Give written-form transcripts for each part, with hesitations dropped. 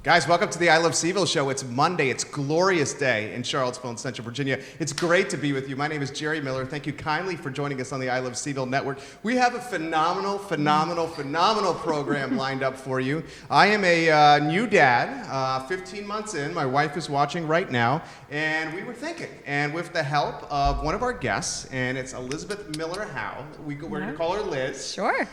Guys, welcome to the I Love CVille Show. It's Monday. It's glorious day in Charlottesville and Central Virginia. It's great to be with you. My name is Jerry Miller. Thank you kindly for joining us on the I Love CVille Network. We have a phenomenal program lined up for you. I am a new dad, 15 months in. My wife is watching right now, and we were thinking, and with the help of one of our guests, and it's Elizabeth Miller Howe. We're going to call her Liz. Sure.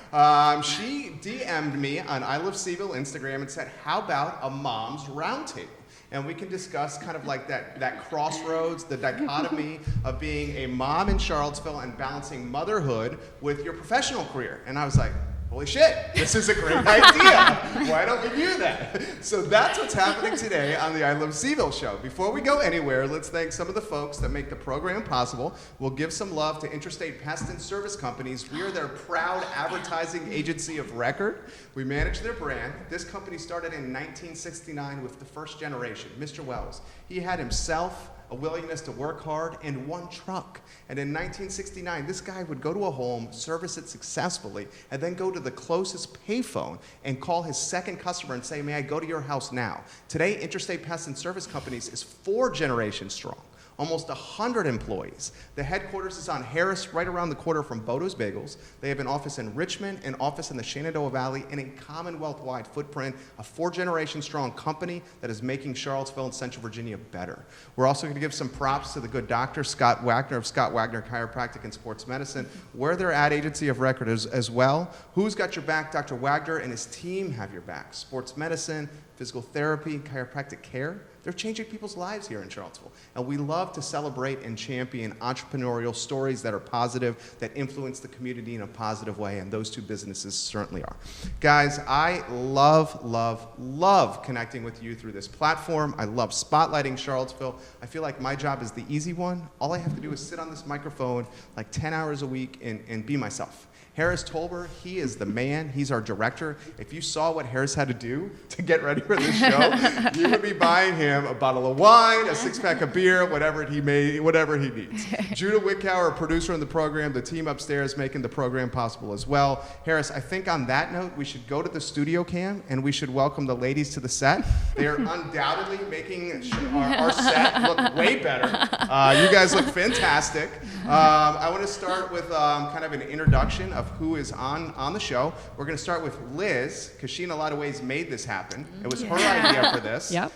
She DM'd me on I Love CVille Instagram and said, how about a mom's roundtable? And we can discuss kind of like that crossroads, the dichotomy of being a mom in Charlottesville and balancing motherhood with your professional career. And I was like, holy shit, this is a great idea. Why don't we do that? So that's what's happening today on the I Love CVille Show. Before we go anywhere, let's thank some of the folks that make the program possible. We'll give some love to Intrastate Pest and Service Companies. We are their proud advertising agency of record. We manage their brand. This company started in 1969 with the first generation, Mr. Wells. He had himself a willingness to work hard, and one truck. And in 1969, this guy would go to a home, service it successfully, and then go to the closest payphone and call his second customer and say, may I go to your house now? Today, Intrastate Pest and Service Companies is 4 generations strong. Almost 100 employees. The headquarters is on Harris, right around the corner from Bodo's Bagels. They have an office in Richmond, an office in the Shenandoah Valley, and a Commonwealth-wide footprint, a 4-generation strong company that is making Charlottesville and Central Virginia better. We're also going to give some props to the good doctor, Scott Wagner of Scott Wagner Chiropractic and Sports Medicine, where their ad agency of record is as well. Who's got your back? Dr. Wagner and his team have your back. Sports medicine, physical therapy, chiropractic care. They're changing people's lives here in Charlottesville. And we love to celebrate and champion entrepreneurial stories that are positive, that influence the community in a positive way, and those 2 businesses certainly are. Guys, I love connecting with you through this platform. I love spotlighting Charlottesville. I feel like my job is the easy one. All I have to do is sit on this microphone like 10 hours a week and be myself. Harris Tolber, he is the man. He's our director. If you saw what Harris had to do to get ready for this show, you would be buying him a bottle of wine, a 6-pack of beer, whatever he needs. Judah Wickower, a producer on the program, the team upstairs making the program possible as well. Harris, I think on that note, we should go to the studio cam and we should welcome the ladies to the set. They are undoubtedly making our set look way better. You guys look fantastic. I want to start with kind of an introduction of who is on the show. We're going to start with Liz, because she in a lot of ways made this happen. It was her idea for this. Yep.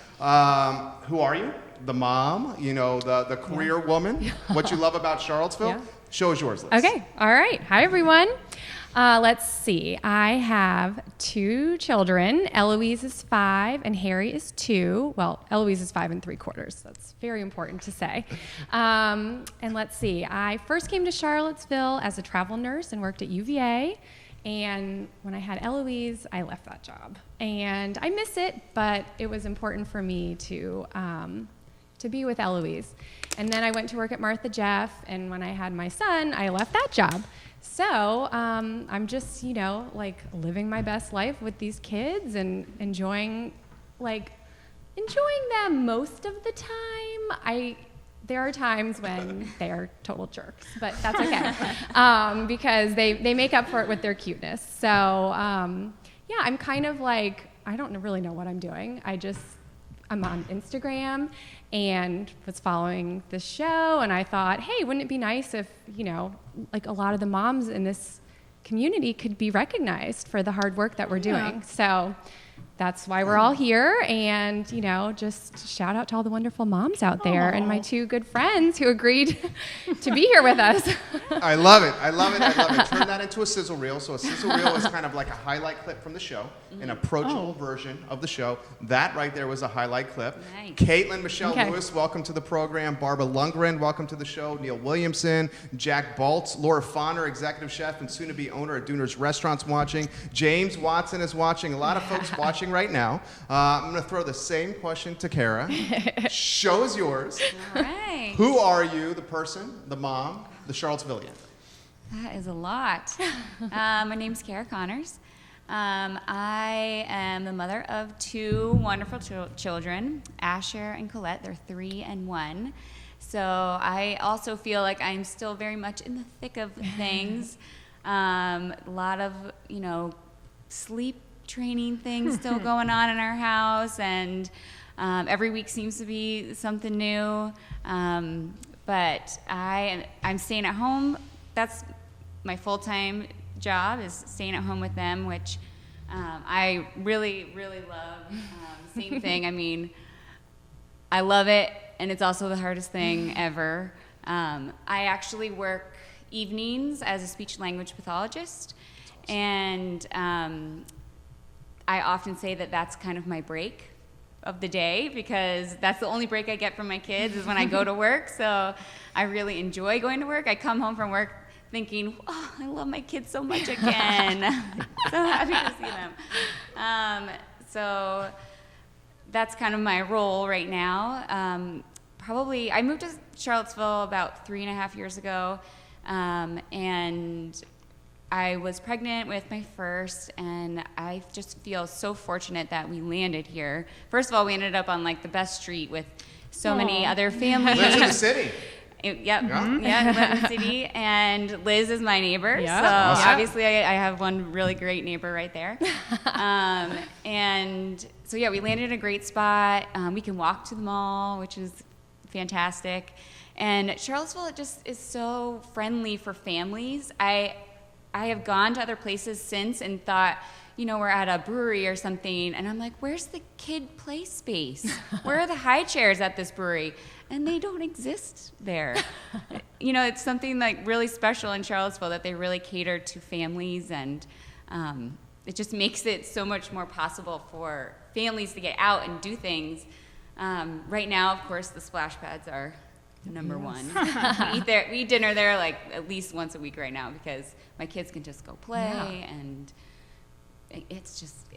Who are you? The mom, the career woman. What you love about Charlottesville. Yeah. Show is yours, Liz. Okay. All right. Hi, everyone. Let's see. I have 2 children. Eloise is 5 and Harry is 2. Well, Eloise is 5 3/4. That's very important to say. And let's see. I first came to Charlottesville as a travel nurse and worked at UVA. And when I had Eloise, I left that job. And I miss it, but it was important for me to be with Eloise. And then I went to work at Martha Jeff. And when I had my son, I left that job. So I'm just, living my best life with these kids and enjoying them most of the time. There are times when they are total jerks, but that's okay because they make up for it with their cuteness. So I'm kind of like, I don't really know what I'm doing. I'm on Instagram and was following this show, and I thought, hey, wouldn't it be nice if, a lot of the moms in this community could be recognized for the hard work that we're doing. So that's why we're all here, and just shout out to all the wonderful moms out there. And my 2 good friends who agreed to be here with us. I love it. Turn that into a sizzle reel. So a sizzle reel is kind of like a highlight clip from the show, an approachable version of the show. That right there was a highlight clip. Nice. Caitlin Michelle Lewis, welcome to the program. Barbara Lundgren, welcome to the show. Neil Williamson, Jack Baltz, Laura Fonner, executive chef and soon-to-be owner at Dooner's Restaurants, watching. James Watson is watching. A lot of folks watching right now. I'm going to throw the same question to Kara. Show is yours. All right. Who are you, the person, the mom, the Charlottesvillian? That is a lot. My name's Kara Connors. I am the mother of 2 wonderful children, Asher and Colette. They're 3 and 1. So I also feel like I'm still very much in the thick of things. A lot of, sleep training thing still going on in our house, and every week seems to be something new. But I'm staying at home. That's my full-time job, is staying at home with them, which I really, really love. Same thing. I mean, I love it, and it's also the hardest thing ever. I actually work evenings as a speech language pathologist, and I often say that that's kind of my break of the day, because that's the only break I get from my kids is when I go to work. So I really enjoy going to work. I come home from work thinking, oh, I love my kids so much again. So happy to see them. So that's kind of my role right now. Probably, I moved to Charlottesville about 3.5 years ago, and I was pregnant with my first, and I just feel so fortunate that we landed here. First of all, we ended up on like the best street with so many other families. Lives in the city. Live in the city, and Liz is my neighbor. Yeah. So Awesome. obviously I have one really great neighbor right there. And so yeah, we landed in a great spot. We can walk to the mall, which is fantastic. And Charlottesville just is so friendly for families. I have gone to other places since and thought, we're at a brewery or something, and I'm like, where's the kid play space? Where are the high chairs at this brewery? And they don't exist there. It's something like really special in Charlottesville that they really cater to families, and it just makes it so much more possible for families to get out and do things. Right now, of course, the splash pads are number one. We eat dinner there like at least once a week right now, because my kids can just go play, and it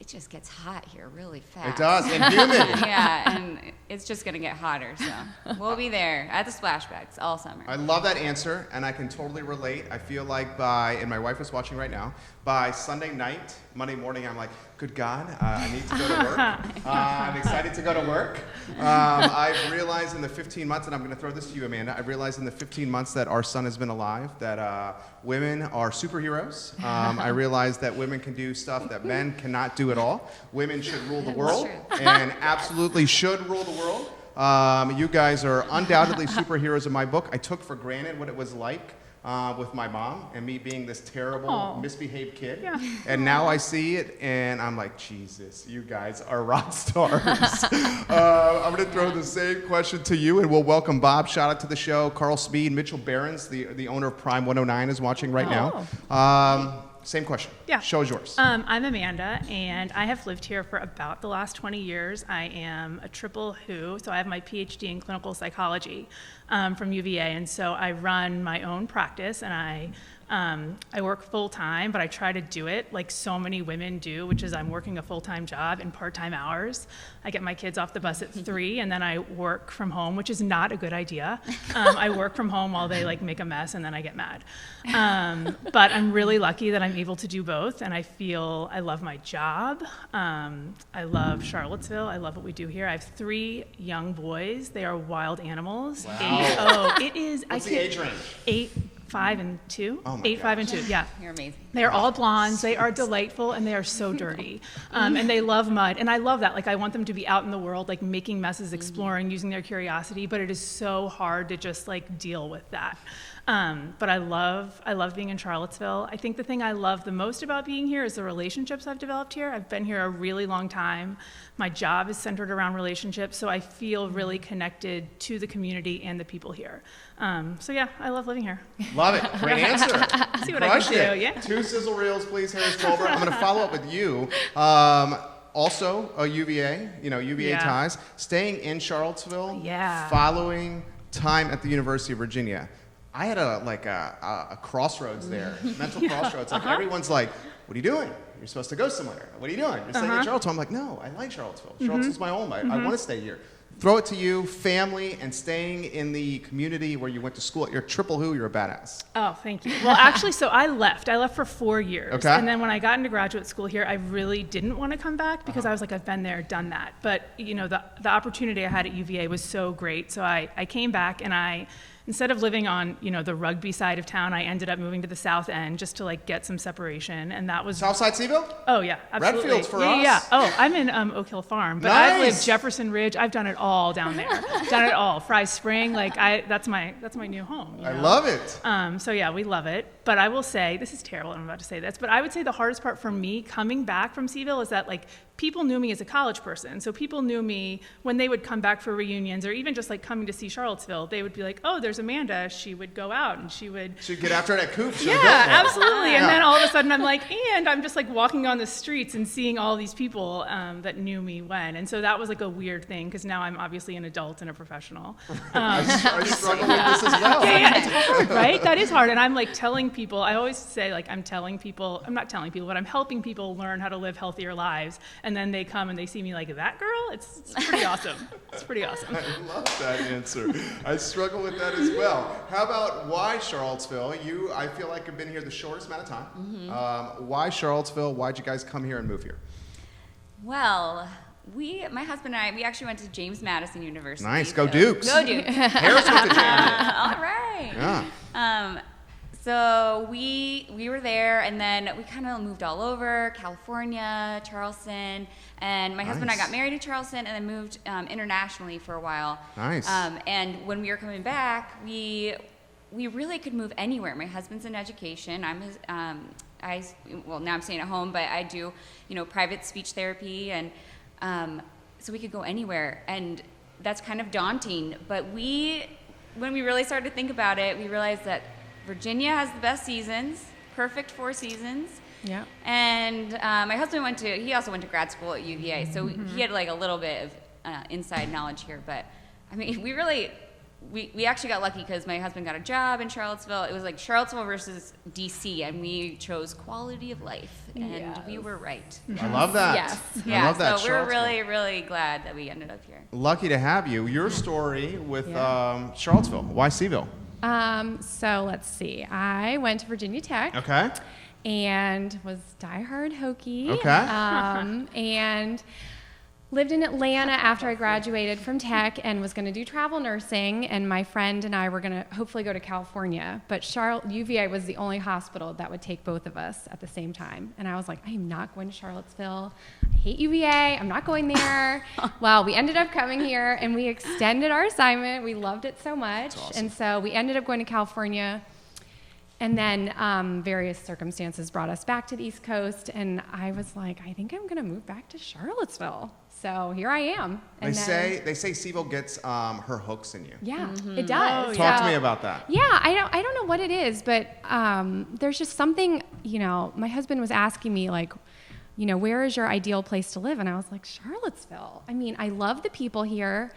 just gets hot here really fast. It does, and humid. Yeah, and it's just gonna get hotter, so we'll be there at the splash pads all summer. I love that answer, and I can totally relate. I feel like and my wife is watching right now, by Sunday night, Monday morning, I'm like, good God, I need to go to work. I'm excited to go to work. I've realized in the 15 months, and I'm going to throw this to you, Amanda, I've realized in the 15 months that our son has been alive that women are superheroes. I realized that women can do stuff that men cannot do at all. Women should rule the world, and absolutely should rule the world. You guys are undoubtedly superheroes in my book. I took for granted what it was like with my mom and me being this terrible, misbehaved kid. Yeah. And now I see it, and I'm like, Jesus, you guys are rock stars. I'm going to throw the same question to you, and we'll welcome Bob. Shout out to the show. Carl Speed, Mitchell Behrens, the owner of Prime 109, is watching right now. Same question. Yeah. Show is yours. I'm Amanda, and I have lived here for about the last 20 years. I am a triple who, so I have my PhD in clinical psychology from UVA, and so I run my own practice, and I work full-time, but I try to do it like so many women do, which is I'm working a full-time job in part-time hours. I get my kids off the bus at 3, and then I work from home, which is not a good idea. I work from home while they make a mess, and then I get mad. But I'm really lucky that I'm able to do both, and I feel I love my job. I love Charlottesville. I love what we do here. I have 3 young boys. They are wild animals. Wow. It is. What's the age range? 8, 5, and 2. Oh my 8, 5, and 2. Yeah. You're amazing. They are all blondes. They are delightful, and they are so dirty. And they love mud. And I love that. I want them to be out in the world, making messes, exploring, using their curiosity. But it is so hard to just deal with that. But I love being in Charlottesville. I think the thing I love the most about being here is the relationships I've developed here. I've been here a really long time. My job is centered around relationships, so I feel really connected to the community and the people here. So yeah, I love living here. Love it. Great answer. See what I can do. Yeah. 2 sizzle reels, please, Harris Colbert. I'm going to follow up with you. Also, a UVA, UVA ties. Staying in Charlottesville. Yeah. Following time at the University of Virginia. I had a crossroads there, mental crossroads. Everyone's like, what are you doing? You're supposed to go somewhere. What are you doing? You're staying in Charlottesville. I'm like, no, I like Charlottesville. Charlottesville's my home. I want to stay here. Throw it to you, family, and staying in the community where you went to school. You're triple who, you're a badass. Oh, thank you. Well, actually, so I left for 4 years. Okay. And then when I got into graduate school here, I really didn't want to come back because I was like, I've been there, done that. But, the opportunity I had at UVA was so great. So I came back, and I instead of living on, the rugby side of town, I ended up moving to the South End just to like get some separation. And that was Southside CVille? Oh yeah, absolutely. Redfields for us. Yeah. Oh, I'm in Oak Hill Farm, but Nice. I've lived Jefferson Ridge. I've done it all down there. Done it all. Fry Spring, that's my new home. I love it. So yeah, we love it. But I will say, this is terrible, I'm about to say this, but I would say the hardest part for me coming back from CVille is that like people knew me as a college person. So people knew me when they would come back for reunions or even just like coming to see Charlottesville, they would be like, oh, there's Amanda. She would go out and she'd get after that coupe. Yeah, absolutely. And then all of a sudden I'm like, and I'm just like walking on the streets and seeing all these people that knew me when. And so that was like a weird thing because now I'm obviously an adult and a professional. I struggle with this as well. Yeah, it's hard, right? That is hard. And I'm like telling people, I always say like I'm not telling people, but I'm helping people learn how to live healthier lives. And then they come and they see me like, that girl? It's pretty awesome. It's pretty awesome. I love that answer. I struggle with that as well. How about why Charlottesville? You, I feel like, have been here the shortest amount of time. Mm-hmm. Why Charlottesville? Why'd you guys come here and move here? Well, my husband and I, we actually went to James Madison University. Nice. Go Dukes. Go Dukes. Harris went to James. All right. Yeah. So we were there, and then we kind of moved all over, California, Charleston, and my husband and I got married in Charleston and then moved internationally for a while. Nice. And when we were coming back, we really could move anywhere. My husband's in education. I'm his, well, now I'm staying at home, but I do, private speech therapy, and so we could go anywhere, and that's kind of daunting. But when we really started to think about it, we realized that Virginia has the best seasons, perfect 4 seasons. Yeah. And my husband he also went to grad school at UVA, so he had like a little bit of inside knowledge here. But I mean, we actually got lucky because my husband got a job in Charlottesville. It was like Charlottesville versus DC, and we chose quality of life, and we were right. I love that. Yes. Yeah, I love that. so we're really, really glad that we ended up here. Lucky to have you. Your story with Charlottesville. Why CVille? So let's see. I went to Virginia Tech. Okay. And was diehard Hokie. Okay. And lived in Atlanta after I graduated from Tech and was going to do travel nursing. And my friend and I were going to hopefully go to California. But UVA was the only hospital that would take both of us at the same time. And I was like, I am not going to Charlottesville. I hate UVA. I'm not going there. Well, we ended up coming here and we extended our assignment. We loved it so much. Awesome. And so we ended up going to California. And then various circumstances brought us back to the East Coast, and I was like, I think I'm going to move back to Charlottesville. So here I am. They say CVille gets her hooks in you. Yeah, it does. Talk to me about that. Yeah, I don't know what it is, but there's just something, my husband was asking me like, where is your ideal place to live? And I was like, Charlottesville. I mean, I love the people here.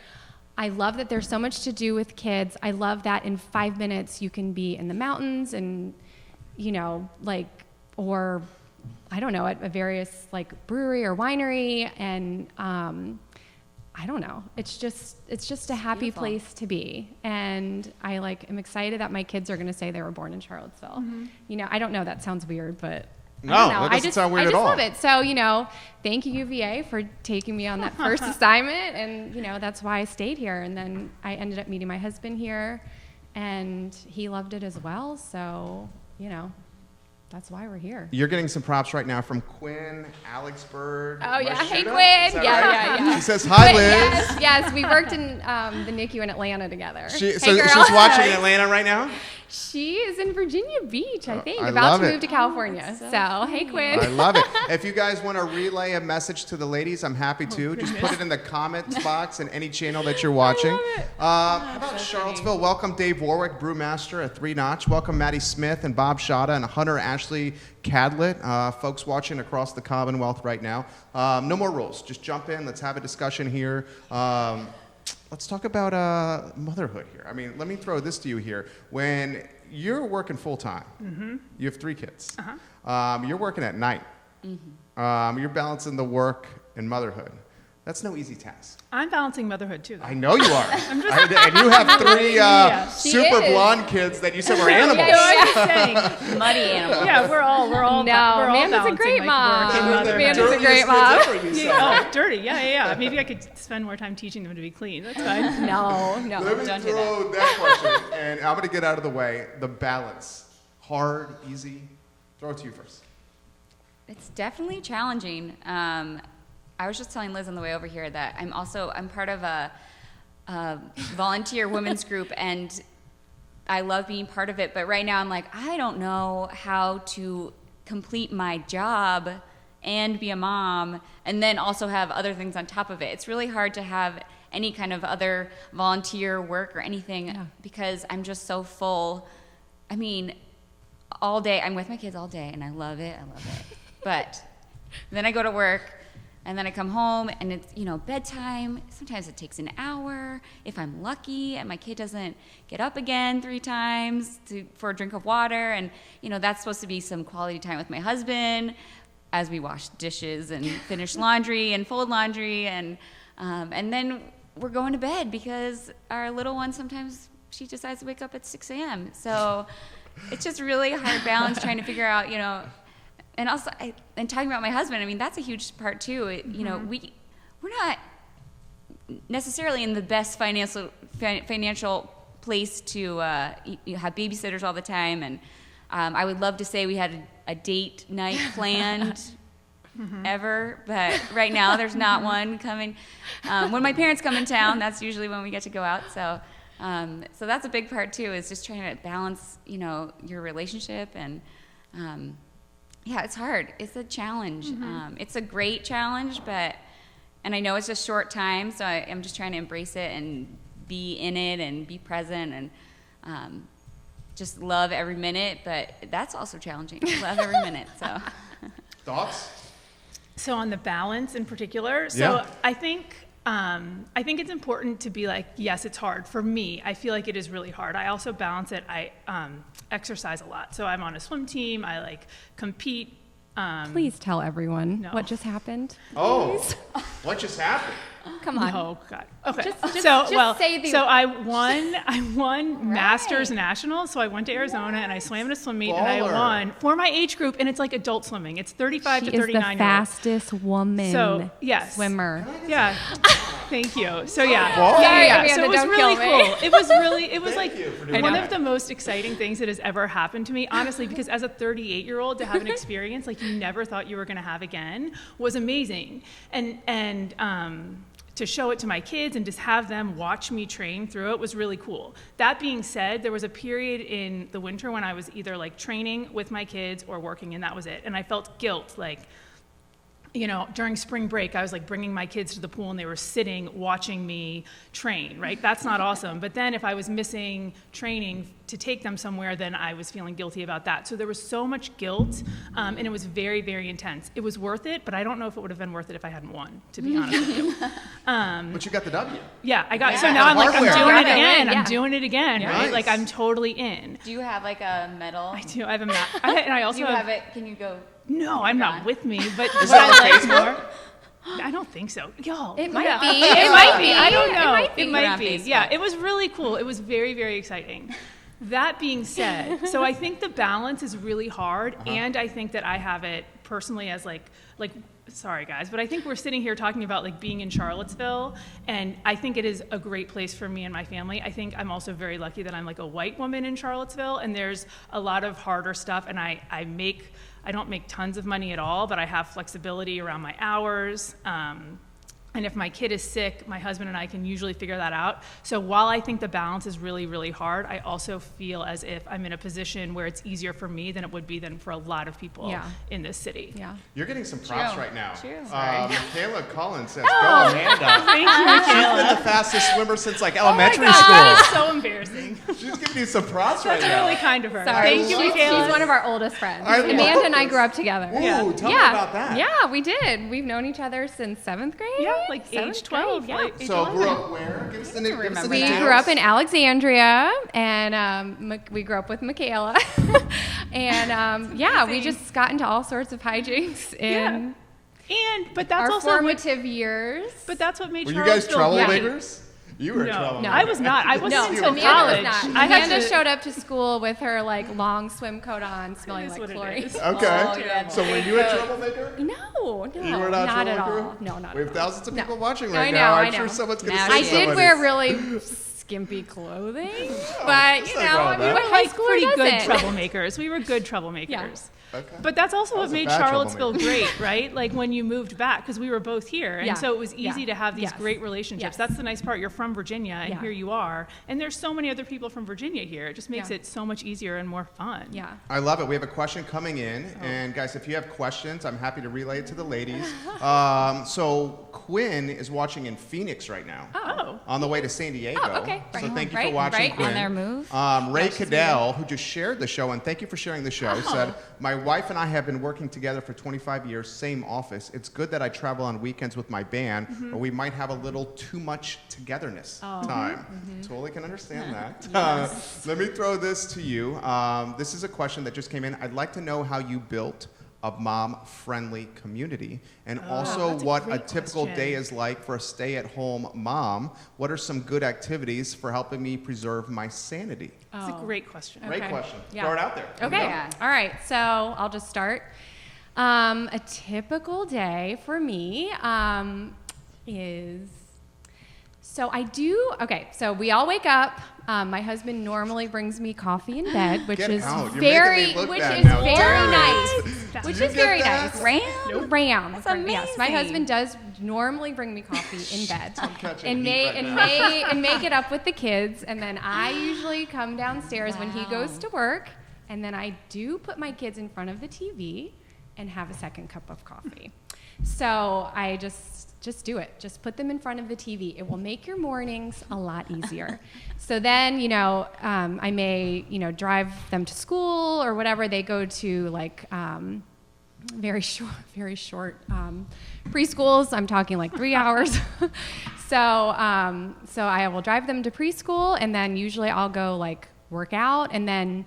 I love that there's so much to do with kids. I love that in 5 minutes you can be in the mountains and, or I don't know, at a various brewery or winery. And I don't know. It's just a happy beautiful place to be. And I am excited that my kids are going to say they were born in Charlottesville. Mm-hmm. I don't know. That sounds weird, but no, that doesn't sound weird at all. I just love it. So, thank you, UVA, for taking me on that first assignment. And, that's why I stayed here. And then I ended up meeting my husband here, and he loved it as well. So, that's why we're here. You're getting some props right now from Quinn, Alex Bird. Oh, yeah. Hey, Marshita. Quinn. Yeah. She says, hi, Liz. Yes, we worked in the NICU in Atlanta together. She's watching in Atlanta right now? She is in Virginia Beach, I think, I about love to it. move to California. So, hey, Quinn. I love it. If you guys want to relay a message to the ladies, I'm happy to. Just put it in the comments box in any channel that you're watching. How about Charlottesville? Welcome Dave Warwick, brewmaster at 3 Notch. Welcome Maddie Smith and Bob Shada and Hunter Ashley Cadlett, folks watching across the Commonwealth right now. No more rules. Just jump in. Let's have a discussion here. Let's talk about motherhood here. I mean, let me throw this to you here. When you're working full-time, you have 3 kids. You're working at night. You're balancing the work and motherhood. That's no easy task. I'm balancing motherhood too, though. I know you are. And you have three She super is. blonde kids that you said were animals. No, I'm just saying. Muddy animals. Yeah, we're all No, we're all Amanda's a balancing, great like, mom. work and They're the motherhood. Amanda's a dirtiest great kids mom. ever, you said. Oh, dirty. Yeah. Maybe I could spend more time teaching them to be clean. That's fine. No, Let me don't do throw that question, and I'm going to get out of the way. The balance. Hard, easy? Throw it to you first. It's definitely challenging. I was just telling Liz on the way over here that I'm part of a volunteer women's group, and I love being part of it. But right now I'm like, I don't know how to complete my job and be a mom and then also have other things on top of it. It's really hard to have any kind of other volunteer work or anything because I'm just so full. I mean, all day, I'm with my kids all day and I love it. But then I go to work and then I come home and it's, bedtime. Sometimes it takes an hour if I'm lucky and my kid doesn't get up again 3 times for a drink of water. And, that's supposed to be some quality time with my husband as we wash dishes and finish laundry and fold laundry. And then we're going to bed because our little one, sometimes she decides to wake up at 6 a.m. So it's just really hard balance trying to figure out, and also, and talking about my husband, I mean, that's a huge part too. We're not necessarily in the best financial place to have babysitters all the time. And I would love to say we had a date night planned ever, but right now there's not one coming. When my parents come in town, that's usually when we get to go out. So that's a big part too, is just trying to balance, your relationship and. Yeah, it's hard. It's a challenge. It's a great challenge, and I know it's a short time, so I'm just trying to embrace it and be in it and be present and just love every minute, but that's also challenging. Love every minute, so. Thoughts? So on the balance in particular, Yeah. I think it's important to be like, yes, it's hard. For me, I feel like it is really hard. I also balance it. I exercise a lot. So I'm on a swim team. I compete. Please tell everyone No. what just happened. Oh, what just happened? Come on. Oh God. Okay. Just say the. So I won Masters Nationals. So I went to Arizona and I swam in a swim meet and I Baller. won for my age group. And it's like adult swimming. It's 35 She to is 39 the year olds. fastest woman So, yes. swimmer. Yeah. Thank you. So yeah. Whoa. Sorry, Yeah. Amanda, So it was don't really kill me. cool. It was Thank like you for doing one that. of the most exciting things that has ever happened to me, honestly, because as a 38-year-old to have an experience like you never thought you were going to have again was amazing. And to show it to my kids and just have them watch me train through it was really cool. That being said, there was a period in the winter when I was either training with my kids or working, and that was it. And I felt guilt, during spring break, I was bringing my kids to the pool and they were sitting watching me train, right? That's not awesome. But then if I was missing training to take them somewhere, then I was feeling guilty about that. So there was so much guilt, and it was very, very intense. It was worth it, but I don't know if it would have been worth it if I hadn't won, to be honest with you. But you got the W. Yeah, I got, Yeah. so now I'm I'm Hardware. doing it Yeah. again. Yeah. I'm doing it again, Nice. right? I'm totally in. Do you have a medal? I do, I have a map. And I also Do you have it? Can you go? No, I'm Ron. not with me, but Is what that I on like Facebook? more. I don't think so. Y'all. It might yeah. be. It might be. I don't It know. might be. It might Put it on be. Facebook. Yeah, it was really cool. It was very, very exciting. That being said, so I think the balance is really hard, and I think that I have it personally as sorry guys, but I think we're sitting here talking about being in Charlottesville, and I think it is a great place for me and my family. I think I'm also very lucky that I'm a white woman in Charlottesville, and there's a lot of harder stuff, and I don't make tons of money at all, but I have flexibility around my hours. And if my kid is sick, my husband and I can usually figure that out. So while I think the balance is really, really hard, I also feel as if I'm in a position where it's easier for me than it would be than for a lot of people in this city. Yeah. You're getting some props True. right now. True. Michaela Collins says, go Amanda. Thank you, She's Michaela. been the fastest swimmer since elementary That school. is so embarrassing. She's giving you some props right That's now. really kind of her. Sorry. Thank you, she's Michaela. one of our oldest friends. I love Amanda and I this. grew up together. Ooh, Yeah. tell me about that. Yeah, we did. We've known each other since 7th grade. Yeah, Seventh age 12. grade, yeah. Age So 11. grew up where? Give us the name. remember We that. grew up in Alexandria, and we grew up with Michaela. And we just got into all sorts of hijinks in But that's our also formative years. But that's what made Were you guys Charlottesville great. troublemakers? You were a No, troublemaker. I was not. I wasn't until Amanda college. was not. I had Amanda to- showed up to school with her like long swim coat on, smelling is like what it chlorine. is. Okay. Oh, yeah, So were you a troublemaker? No, You were not a at troublemaker? all. No, not We have at all. thousands of No. people watching No, right I know, now. I I'm sure know. someone's going to Now say I she somebody. did wear really skimpy clothing, but it's you not know, wrong I with mean, that. what We're high like schooler pretty good doesn't? troublemakers. We were good troublemakers. Yeah. Okay. But that's also I what was a made bad Charlottesville troublemaker. great, right? Like when you moved back, because we were both here, and Yeah. so it was easy Yeah. to have these Yes. great relationships. Yes. That's the nice part. You're from Virginia, and Yeah. here you are, and there's so many other people from Virginia here. It just makes Yeah. it so much easier and more fun. Yeah. I love it. We have a question coming in, Oh. and guys, if you have questions, I'm happy to relay it to the ladies. So Quinn is watching in Phoenix right now. Oh. On the way to San Diego. Oh, okay. So Right. thank you for Right, watching, right. Quinn. On their move? Ray Cadell, who just shared the show, and thank you for sharing the show, said, my wife and I have been working together for 25 years, same office. It's good that I travel on weekends with my band, or we might have a little too much togetherness time. Totally can understand that. Let me throw this to you. This is a question that just came in. I'd like to know how you built a mom-friendly community, and also that's a what a great typical question. day is like for a stay-at-home mom. What are some good activities for helping me preserve my sanity? It's a great question. Great Okay. question. Yeah. Throw it out there. Okay. Yeah. All right. So I'll just start. A typical day for me is. So I do. Okay. So we all wake up. My husband normally brings me coffee in bed, which Get is out. You're very, making me look which bad is now. very Damn it. nice. Which You is get very that? nice. Ram? Ram. That's Yes, my amazing. husband does normally bring me coffee in bed catching and heat right now. make it up with the kids, and then I usually come downstairs when he goes Wow. to work, and then I do put my kids in front of the TV and have a second cup of coffee. So I just do it. Just put them in front of the TV. It will make your mornings a lot easier. So then, I may, drive them to school or whatever. They go to like very short preschools. I'm talking like 3 hours. So I will drive them to preschool, and then usually I'll go like work out, and then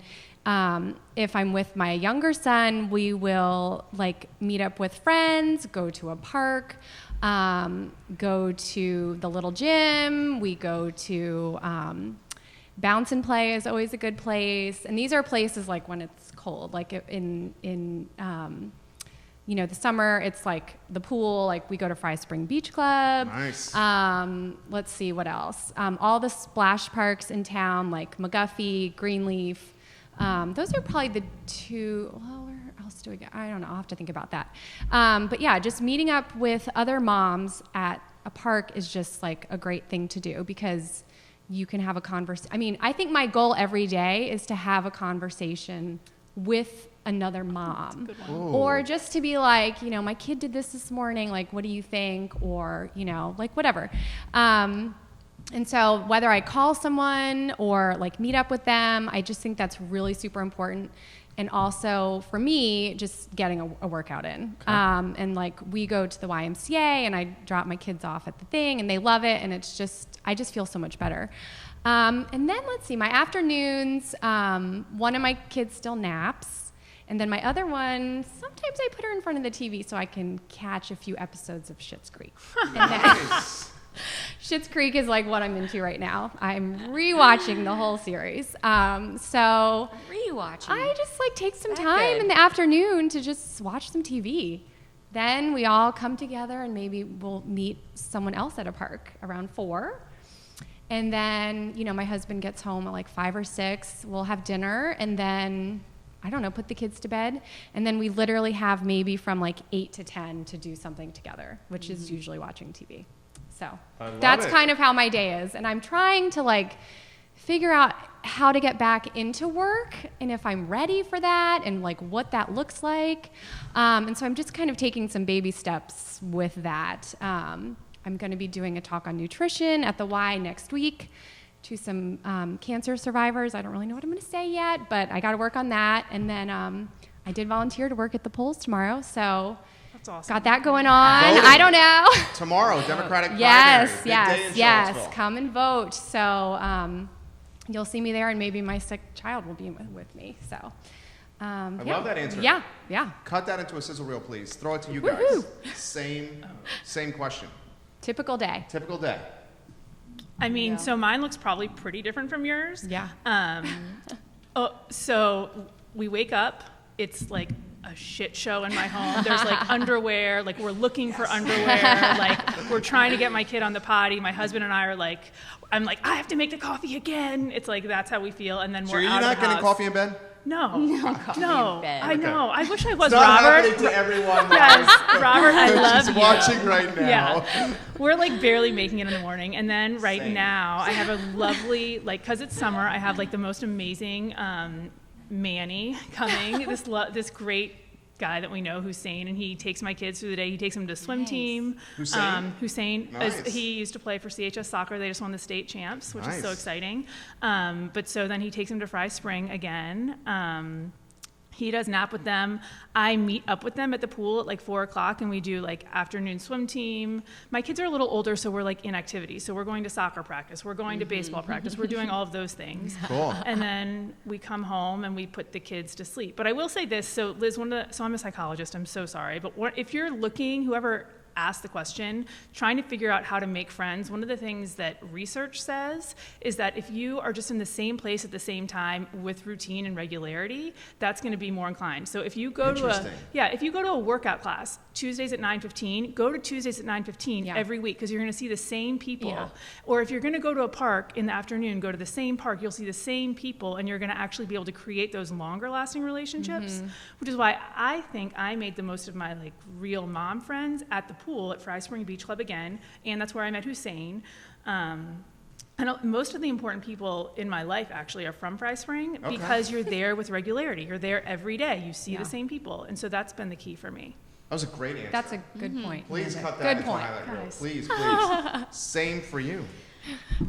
if I'm with my younger son, we will like meet up with friends, go to a park, go to the little gym. We go to Bounce and Play is always a good place, and these are places like when it's cold, like in the summer, it's like the pool. Like we go to Fry Spring Beach Club. Nice. Let's see what else. All the splash parks in town, like McGuffey, Greenleaf. Those are probably the two. Well, where else do we go? I don't know. I'll have to think about that. But yeah, just meeting up with other moms at a park is just like a great thing to do because you can have a conversation. I mean, I think my goal every day is to have a conversation with another mom. That's a good one. Or just to be like, my kid did this morning, like, what do you think? Or, like whatever. And so whether I call someone or like meet up with them, I just think that's really super important. And also for me, just getting a workout in. And like we go to the YMCA and I drop my kids off at the thing and they love it. And I just feel so much better. And then let's see, my afternoons, one of my kids still naps. And then my other one, sometimes I put her in front of the TV so I can catch a few episodes of Schitt's Creek. And then, Schitt's Creek is like what I'm into right now. I'm rewatching the whole series. So Rewatching. I just like take some That's time good. in the afternoon to just watch some TV. Then we all come together and maybe we'll meet someone else at a park around 4. And then, my husband gets home at like 5 or 6. We'll have dinner and then, I don't know, put the kids to bed. And then we literally have maybe from like 8 to 10 to do something together, which is usually watching TV. So I love that's it. kind of how my day is. And I'm trying to like figure out how to get back into work and if I'm ready for that and like what that looks like. And so I'm just kind of taking some baby steps with that. I'm going to be doing a talk on nutrition at the Y next week to some cancer survivors. I don't really know what I'm going to say yet, but I got to work on that. And then I did volunteer to work at the polls tomorrow, so That's awesome. got that going on. Voting. I don't know. Tomorrow, Democratic Yes, primary. Big day in yes. Charlottesville. Come and vote. So you'll see me there, and maybe my sick child will be with me. So, I love that answer. Yeah, yeah. Cut that into a sizzle reel, please. Throw it to you guys. Woohoo. Same question. Typical day. Typical day. I mean, so mine looks probably pretty different from yours. Yeah. So we wake up, it's like a shit show in my home. There's like underwear, like we're looking for underwear, like we're trying to get my kid on the potty. My husband and I are like, I'm like, I have to make the coffee again. It's like, that's how we feel. And then So we're are you out not of the getting house. coffee in bed? No coffee in bed. I know. I wish I was It's not Robert. happening to everyone. Yes, Robert, I love She's you. watching right now. Yeah. We're like barely making it in the morning. And then right Same. now I have a lovely, like, cause it's summer, I have like the most amazing Manny coming, this great guy that we know, Hussein, and he takes my kids through the day. He takes them to swim team. Hussein? Hussein, Nice. he used to play for CHS Soccer. They just won the state champs, which is so Nice. exciting. But so then he takes them to Fry Spring again. He does nap with them. I meet up with them at the pool at like 4 o'clock and we do like afternoon swim team. My kids are a little older, so we're like in activities. So we're going to soccer practice. We're going to baseball practice. We're doing all of those things. Cool. And then we come home and we put the kids to sleep. But I will say this, so Liz, so I'm a psychologist, I'm so sorry. But if you're looking, whoever asked the question, trying to figure out how to make friends, one of the things that research says is that if you are just in the same place at the same time with routine and regularity, that's going to be more inclined. So if you go to a workout class Tuesdays at 9:15, go to Tuesdays at 9:15 every week because you're going to see the same people. Yeah. Or if you're going to go to a park in the afternoon, go to the same park, you'll see the same people and you're going to actually be able to create those longer lasting relationships, which is why I think I made the most of my like real mom friends at the pool at Fry Spring Beach Club again, and that's where I met Hussein. And most of the important people in my life actually are from Fry Spring because you're there with regularity. You're there every day. You see the same people, and so that's been the key for me. That was a great answer. That's a good point. Please cut that Good into point. a highlight reel. Guys. Please. Same for you.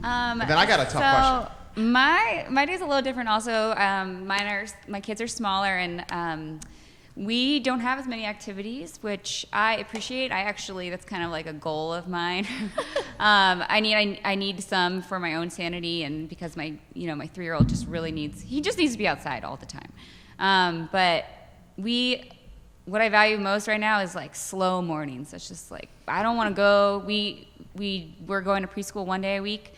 And then I got a tough question. My day's a little different also. My kids are smaller and we don't have as many activities, which I appreciate. That's kind of like a goal of mine. I need some for my own sanity and because my 3-year-old just needs to be outside all the time. But what I value most right now is like slow mornings. It's just like, I don't want to go. We're going to preschool one day a week.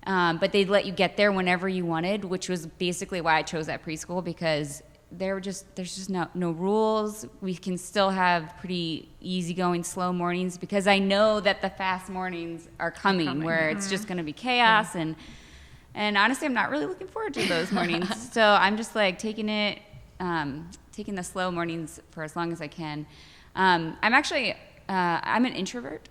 But they'd let you get there whenever you wanted, which was basically why I chose that preschool because there's just no rules. We can still have pretty easygoing, slow mornings because I know that the fast mornings are coming. Where it's just going to be chaos. And honestly, I'm not really looking forward to those mornings. So I'm just like taking the slow mornings for as long as I can. I'm an introvert.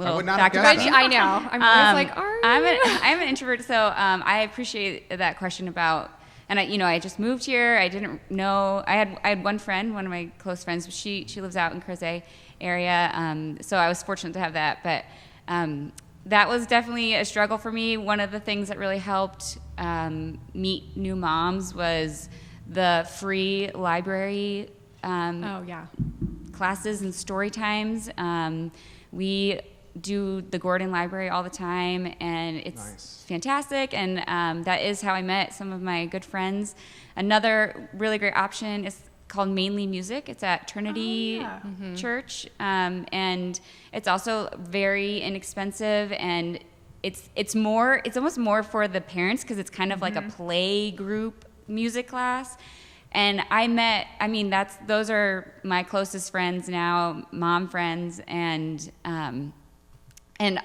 I would not have guessed that. I know. I'm always like, are you? I'm an introvert, so I appreciate that question about. And I just moved here. I didn't know. I had one friend, one of my close friends. But she lives out in Crozet area, so I was fortunate to have that. But that was definitely a struggle for me. One of the things that really helped meet new moms was the free library classes and story times. We do the Gordon Library all the time, and it's fantastic. And that is how I met some of my good friends. Another really great option is called Mainly Music. It's at Trinity Church, and it's also very inexpensive. And it's almost more for the parents because it's kind of like a play group music class. And those are my closest friends now, mom friends, and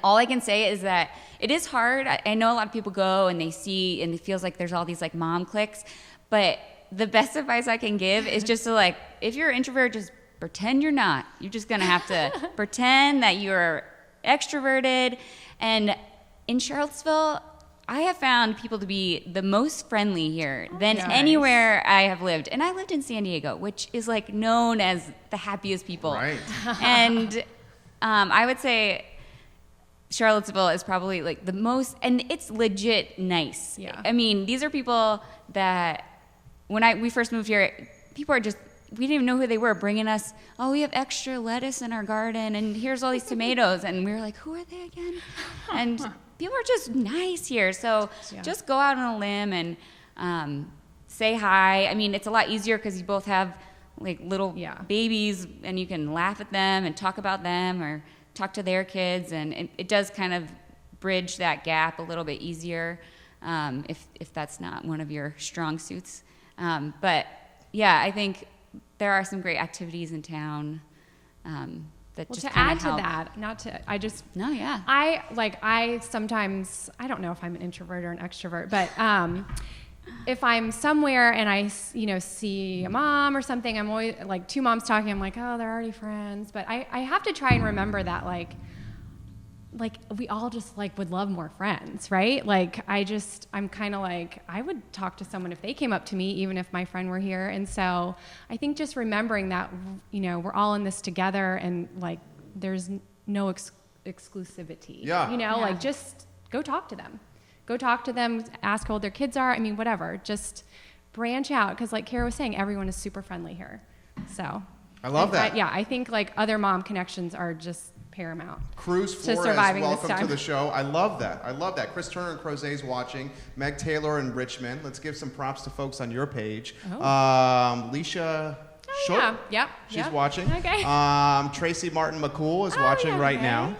all I can say is that it is hard. I know a lot of people go and they see, and it feels like there's all these like mom cliques, but the best advice I can give is just to like, if you're an introvert, just pretend you're not. You're just gonna have to pretend that you're extroverted. And in Charlottesville, I have found people to be the most friendly here than anywhere I have lived. And I lived in San Diego, which is like known as the happiest people. Right. And I would say Charlottesville is probably like the most, and it's legit nice. Yeah. I mean, these are people that when we first moved here, we didn't even know who they were, bringing us, we have extra lettuce in our garden, and here's all these tomatoes. And we were like, who are they again? And people are just nice here. So just go out on a limb and say hi. I mean, it's a lot easier because you both have like little babies, and you can laugh at them and talk about them or talk to their kids, and it does kind of bridge that gap a little bit easier if that's not one of your strong suits. But yeah, I think there are some great activities in town that just to kind add of to help. that, not to, I just, No, yeah. I sometimes, I don't know if I'm an introvert or an extrovert, but if I'm somewhere and I, see a mom or something, I'm always like two moms talking, I'm like, oh, they're already friends. But I have to try and remember that like we all just like would love more friends, right? Like I'm kind of like, I would talk to someone if they came up to me, even if my friend were here. And so I think just remembering that, we're all in this together, and like there's no exclusivity. Yeah. Like just go talk to them. Go talk to them, ask how old their kids are. I mean, whatever. Just branch out, because like Kara was saying, everyone is super friendly here. So I love that. I think like other mom connections are just paramount. Cruz to Flores, surviving this welcome to time. the show. I love that. Chris Turner and Crozet's watching. Meg Taylor in Richmond. Let's give some props to folks on your page. Leisha Short. She's watching. Okay. Tracy Martin McCool is watching right now.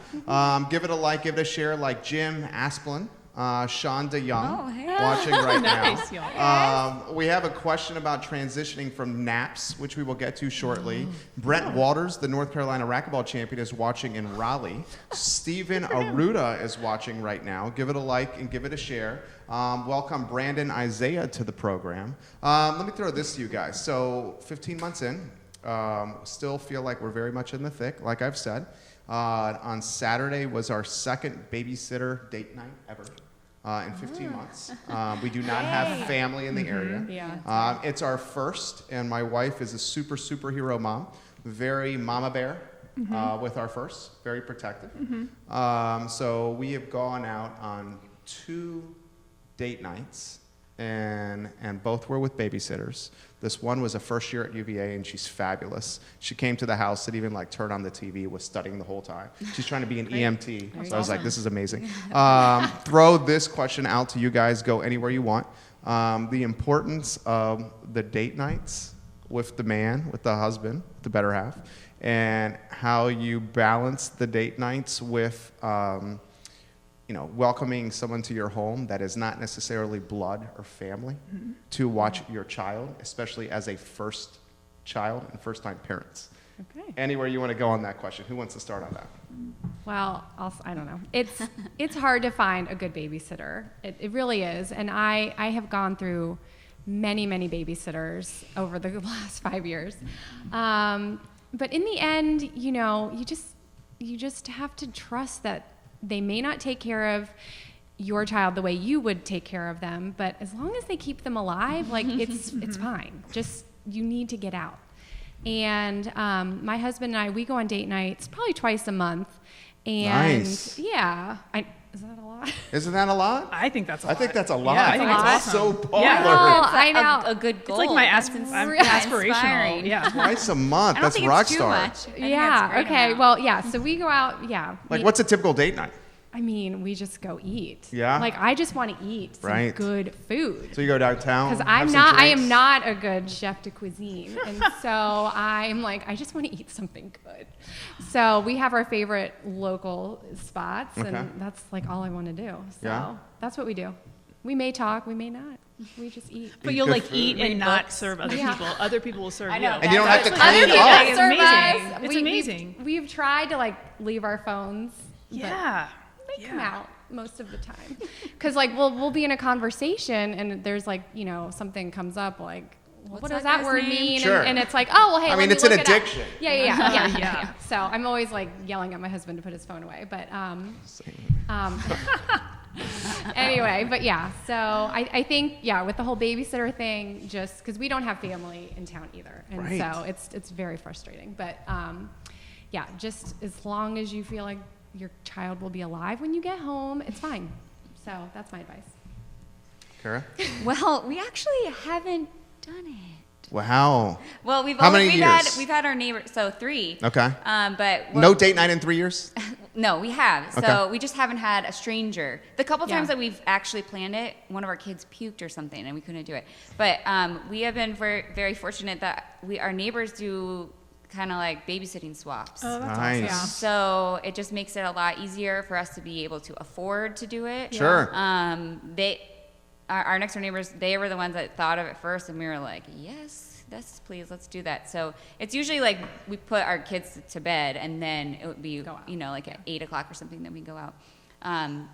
Give it a like, give it a share, like Jim Asplin. Shonda Young watching right Nice, now. We have a question about transitioning from naps, which we will get to shortly. Brent Waters, the North Carolina racquetball champion, is watching in Raleigh. Stephen Aruda is watching right now. Give it a like and give it a share. Welcome Brandon Isaiah to the program. Let me throw this to you guys. So 15 months in, still feel like we're very much in the thick, like I've said. On Saturday was our second babysitter date night ever in 15 months. We do not have family in the area. Yeah. It's our first, and my wife is a superhero mom, very mama bear with our first, very protective. So we have gone out on 2 date nights, and both were with babysitters. This one was a first year at UVA, and she's fabulous. She came to the house and even like turned on the TV, was studying the whole time. She's trying to be an EMT. So I was like, this is amazing. Throw this question out to you guys. Go anywhere you want. The importance of the date nights with the man, with the husband, the better half, and how you balance the date nights with welcoming someone to your home that is not necessarily blood or family to watch your child, especially as a first child and first-time parents. Okay. Anywhere you want to go on that question? Who wants to start on that? Well, I don't know. It's hard to find a good babysitter. It really is. And I have gone through many babysitters over the last 5 years. But in the end, you just have to trust that they may not take care of your child the way you would take care of them, but as long as they keep them alive, like it's fine. Just, you need to get out. And my husband and I, we go on date nights probably twice a month. And nice. Yeah. Is that a lot? Isn't that a lot? I think that's a lot. I think that's a lot. Yeah, I think that's that's so awesome. popular. Yeah. Well, I know. A good goal. It's like my That's aspirational. inspiring. Yeah. Twice a month. I don't That's think rock it's too star. much. I think that's a Yeah. great Okay. amount. Well, yeah. So we go out. Yeah. Like, what's a typical date night? I mean, we just go eat. Yeah? Like, I just want to eat some Right. good food. So you go downtown. Because have some I am drinks? not a good chef de cuisine. And so I'm like, I just want to eat something good. So we have our favorite local spots, Okay. and that's like all I want to do. So Yeah. that's what we do. We may talk, we may not. We just eat. But Eat you'll good like food. eat Read and not books. serve other Yeah. people. Other people will serve I you. know, And you don't have to That's clean Other up. people It's serve amazing. us. It's amazing. We've tried to like leave our phones. but Yeah. They come out most of the time. Because like we'll be in a conversation and there's like, something comes up like, well, what does that that guy's word name? mean? Sure. And it's like, oh, well, hey, I let mean, me it's an look it up. addiction. Yeah. Yeah. So I'm always like yelling at my husband to put his phone away. But anyway, but yeah. So I think, with the whole babysitter thing, just because we don't have family in town either. And Right. so it's very frustrating. But just as long as you feel like your child will be alive when you get home, it's fine. So that's my advice. Kara? Well, we actually haven't done it. Wow. Well, we've How many we've years? had our neighbor, so 3. Okay. But No date night in 3 years? No, we have. So Okay. we just haven't had a stranger. The couple times Yeah. that we've actually planned it, one of our kids puked or something, and we couldn't do it. But we have been very, very fortunate that our neighbors do kind of like babysitting swaps. Oh, that's Nice. awesome. So it just makes it a lot easier for us to be able to afford to do it. Sure. Our next door neighbors, they were the ones that thought of it first, and we were like, yes, please, let's do that. So it's usually like we put our kids to bed, and then it would be, like at 8 o'clock or something, then we go out.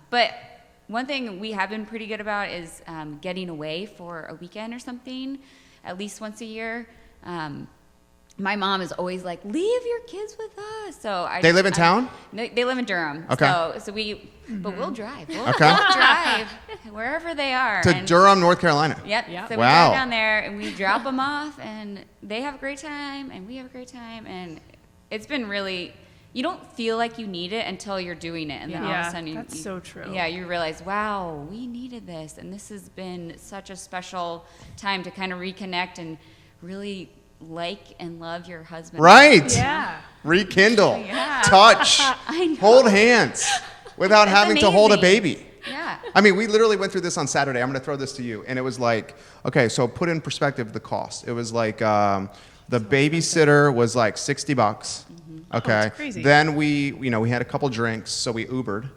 But one thing we have been pretty good about is getting away for a weekend or something, at least once a year. My mom is always like, leave your kids with us. So They live in town? They live in Durham. Okay. But we'll drive. We'll Okay. drive wherever they are. To And- Durham, North Carolina. Yep. Yep. So we Wow. drive down there and we drop them off, and they have a great time, and we have a great time, and it's been really. You don't feel like you need it until you're doing it, and then all of a Yeah, sudden that's so true. Yeah, you realize, wow, we needed this, and this has been such a special time to kind of reconnect and really like and love your husband. Right. Yeah. Rekindle. Yeah. Touch. I know. Hold hands without It's having to hold a amazing. baby. Yeah. I mean, we literally went through this on Saturday. I'm going to throw this to you. And it was like, okay, so put in perspective the cost. It was like the babysitter was like $60. Okay. that's crazy. Then we had a couple drinks, so we Ubered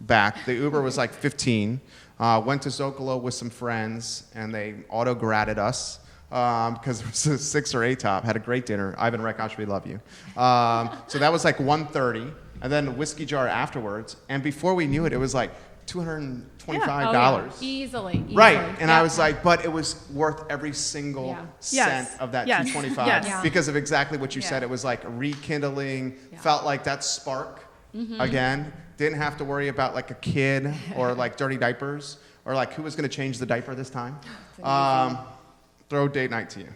back. The Uber was like 15. Went to Zocalo with some friends, and they auto-gratted us because it was a 6 or 8 top. Had a great dinner. Ivan Rekosh, we love you. So that was like $130, and then a whiskey jar afterwards. And before we knew it, it was like $225. Easily. Right, and I Yeah. was like, but it was worth every single Yeah. cent Yes. of that Yes. $225 Yes. Yeah. because of exactly what you Yeah. said. It was like rekindling, Yeah. felt like that spark again. Didn't have to worry about like a kid or like dirty diapers or like who was going to change the diaper this time. Throw date night to you.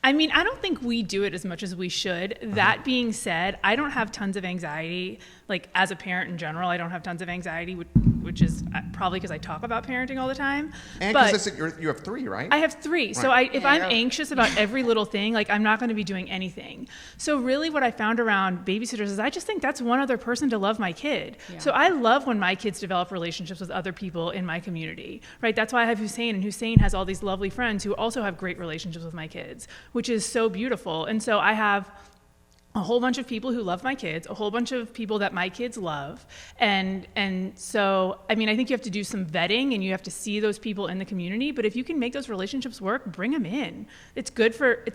I mean, I don't think we do it as much as we should. That being said, I don't have tons of anxiety. Like, as a parent in general, I don't have tons of anxiety, which is probably because I talk about parenting all the time. And But because you have 3, right? I have 3. So if I'm anxious about every little thing, like, I'm not going to be doing anything. So really what I found around babysitters is I just think that's one other person to love my kid. Yeah. So I love when my kids develop relationships with other people in my community, right? That's why I have Hussein, and Hussein has all these lovely friends who also have great relationships with my kids, which is so beautiful. And so I have a whole bunch of people who love my kids, a whole bunch of people that my kids love. And so, I mean, I think you have to do some vetting and you have to see those people in the community, but if you can make those relationships work, bring them in. It's good for, the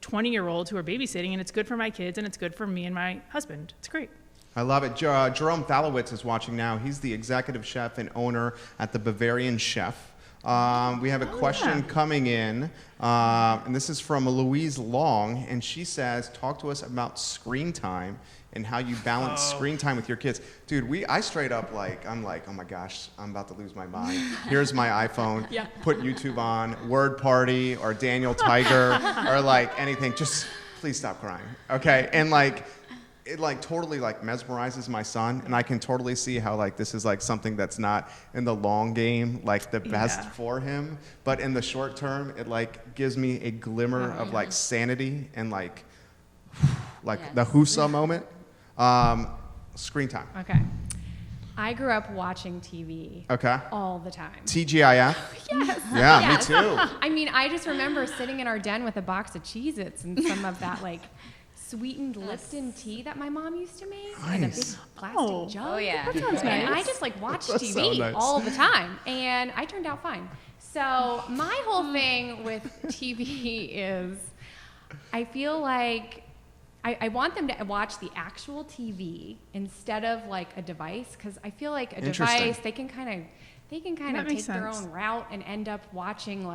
20-year-olds who are babysitting, and it's good for my kids, and it's good for me and my husband. It's great. I love it. Jerome Thalowitz is watching now. He's the executive chef and owner at the Bavarian Chef. We have a question coming in, and this is from Louise Long, and she says, talk to us about screen time and how you balance screen time with your kids. Dude, I straight up I'm like, oh my gosh, I'm about to lose my mind. Here's my iPhone, put YouTube on, Word Party, or Daniel Tiger, or like anything. Just please stop crying, okay? And it totally mesmerizes my son, and I can totally see how this is something that's not in the long game the best for him, but in the short term it gives me a glimmer of sanity and the Husa moment. Screen time. Okay. I grew up watching TV Okay. all the time. TGIF. Yes. Yeah, Yes. me too. I mean, I just remember sitting in our den with a box of Cheez-Its and some of that sweetened Lipton tea that my mom used to make in a big Nice. plastic jug. Oh, yeah. That sounds And nice. I just watched That TV sounds nice. all the time, and I turned out fine. So my whole thing with TV is, I feel like I want them to watch the actual TV instead of a device, because I feel like a Interesting. device they can kind of That take makes their sense. own route and end up watching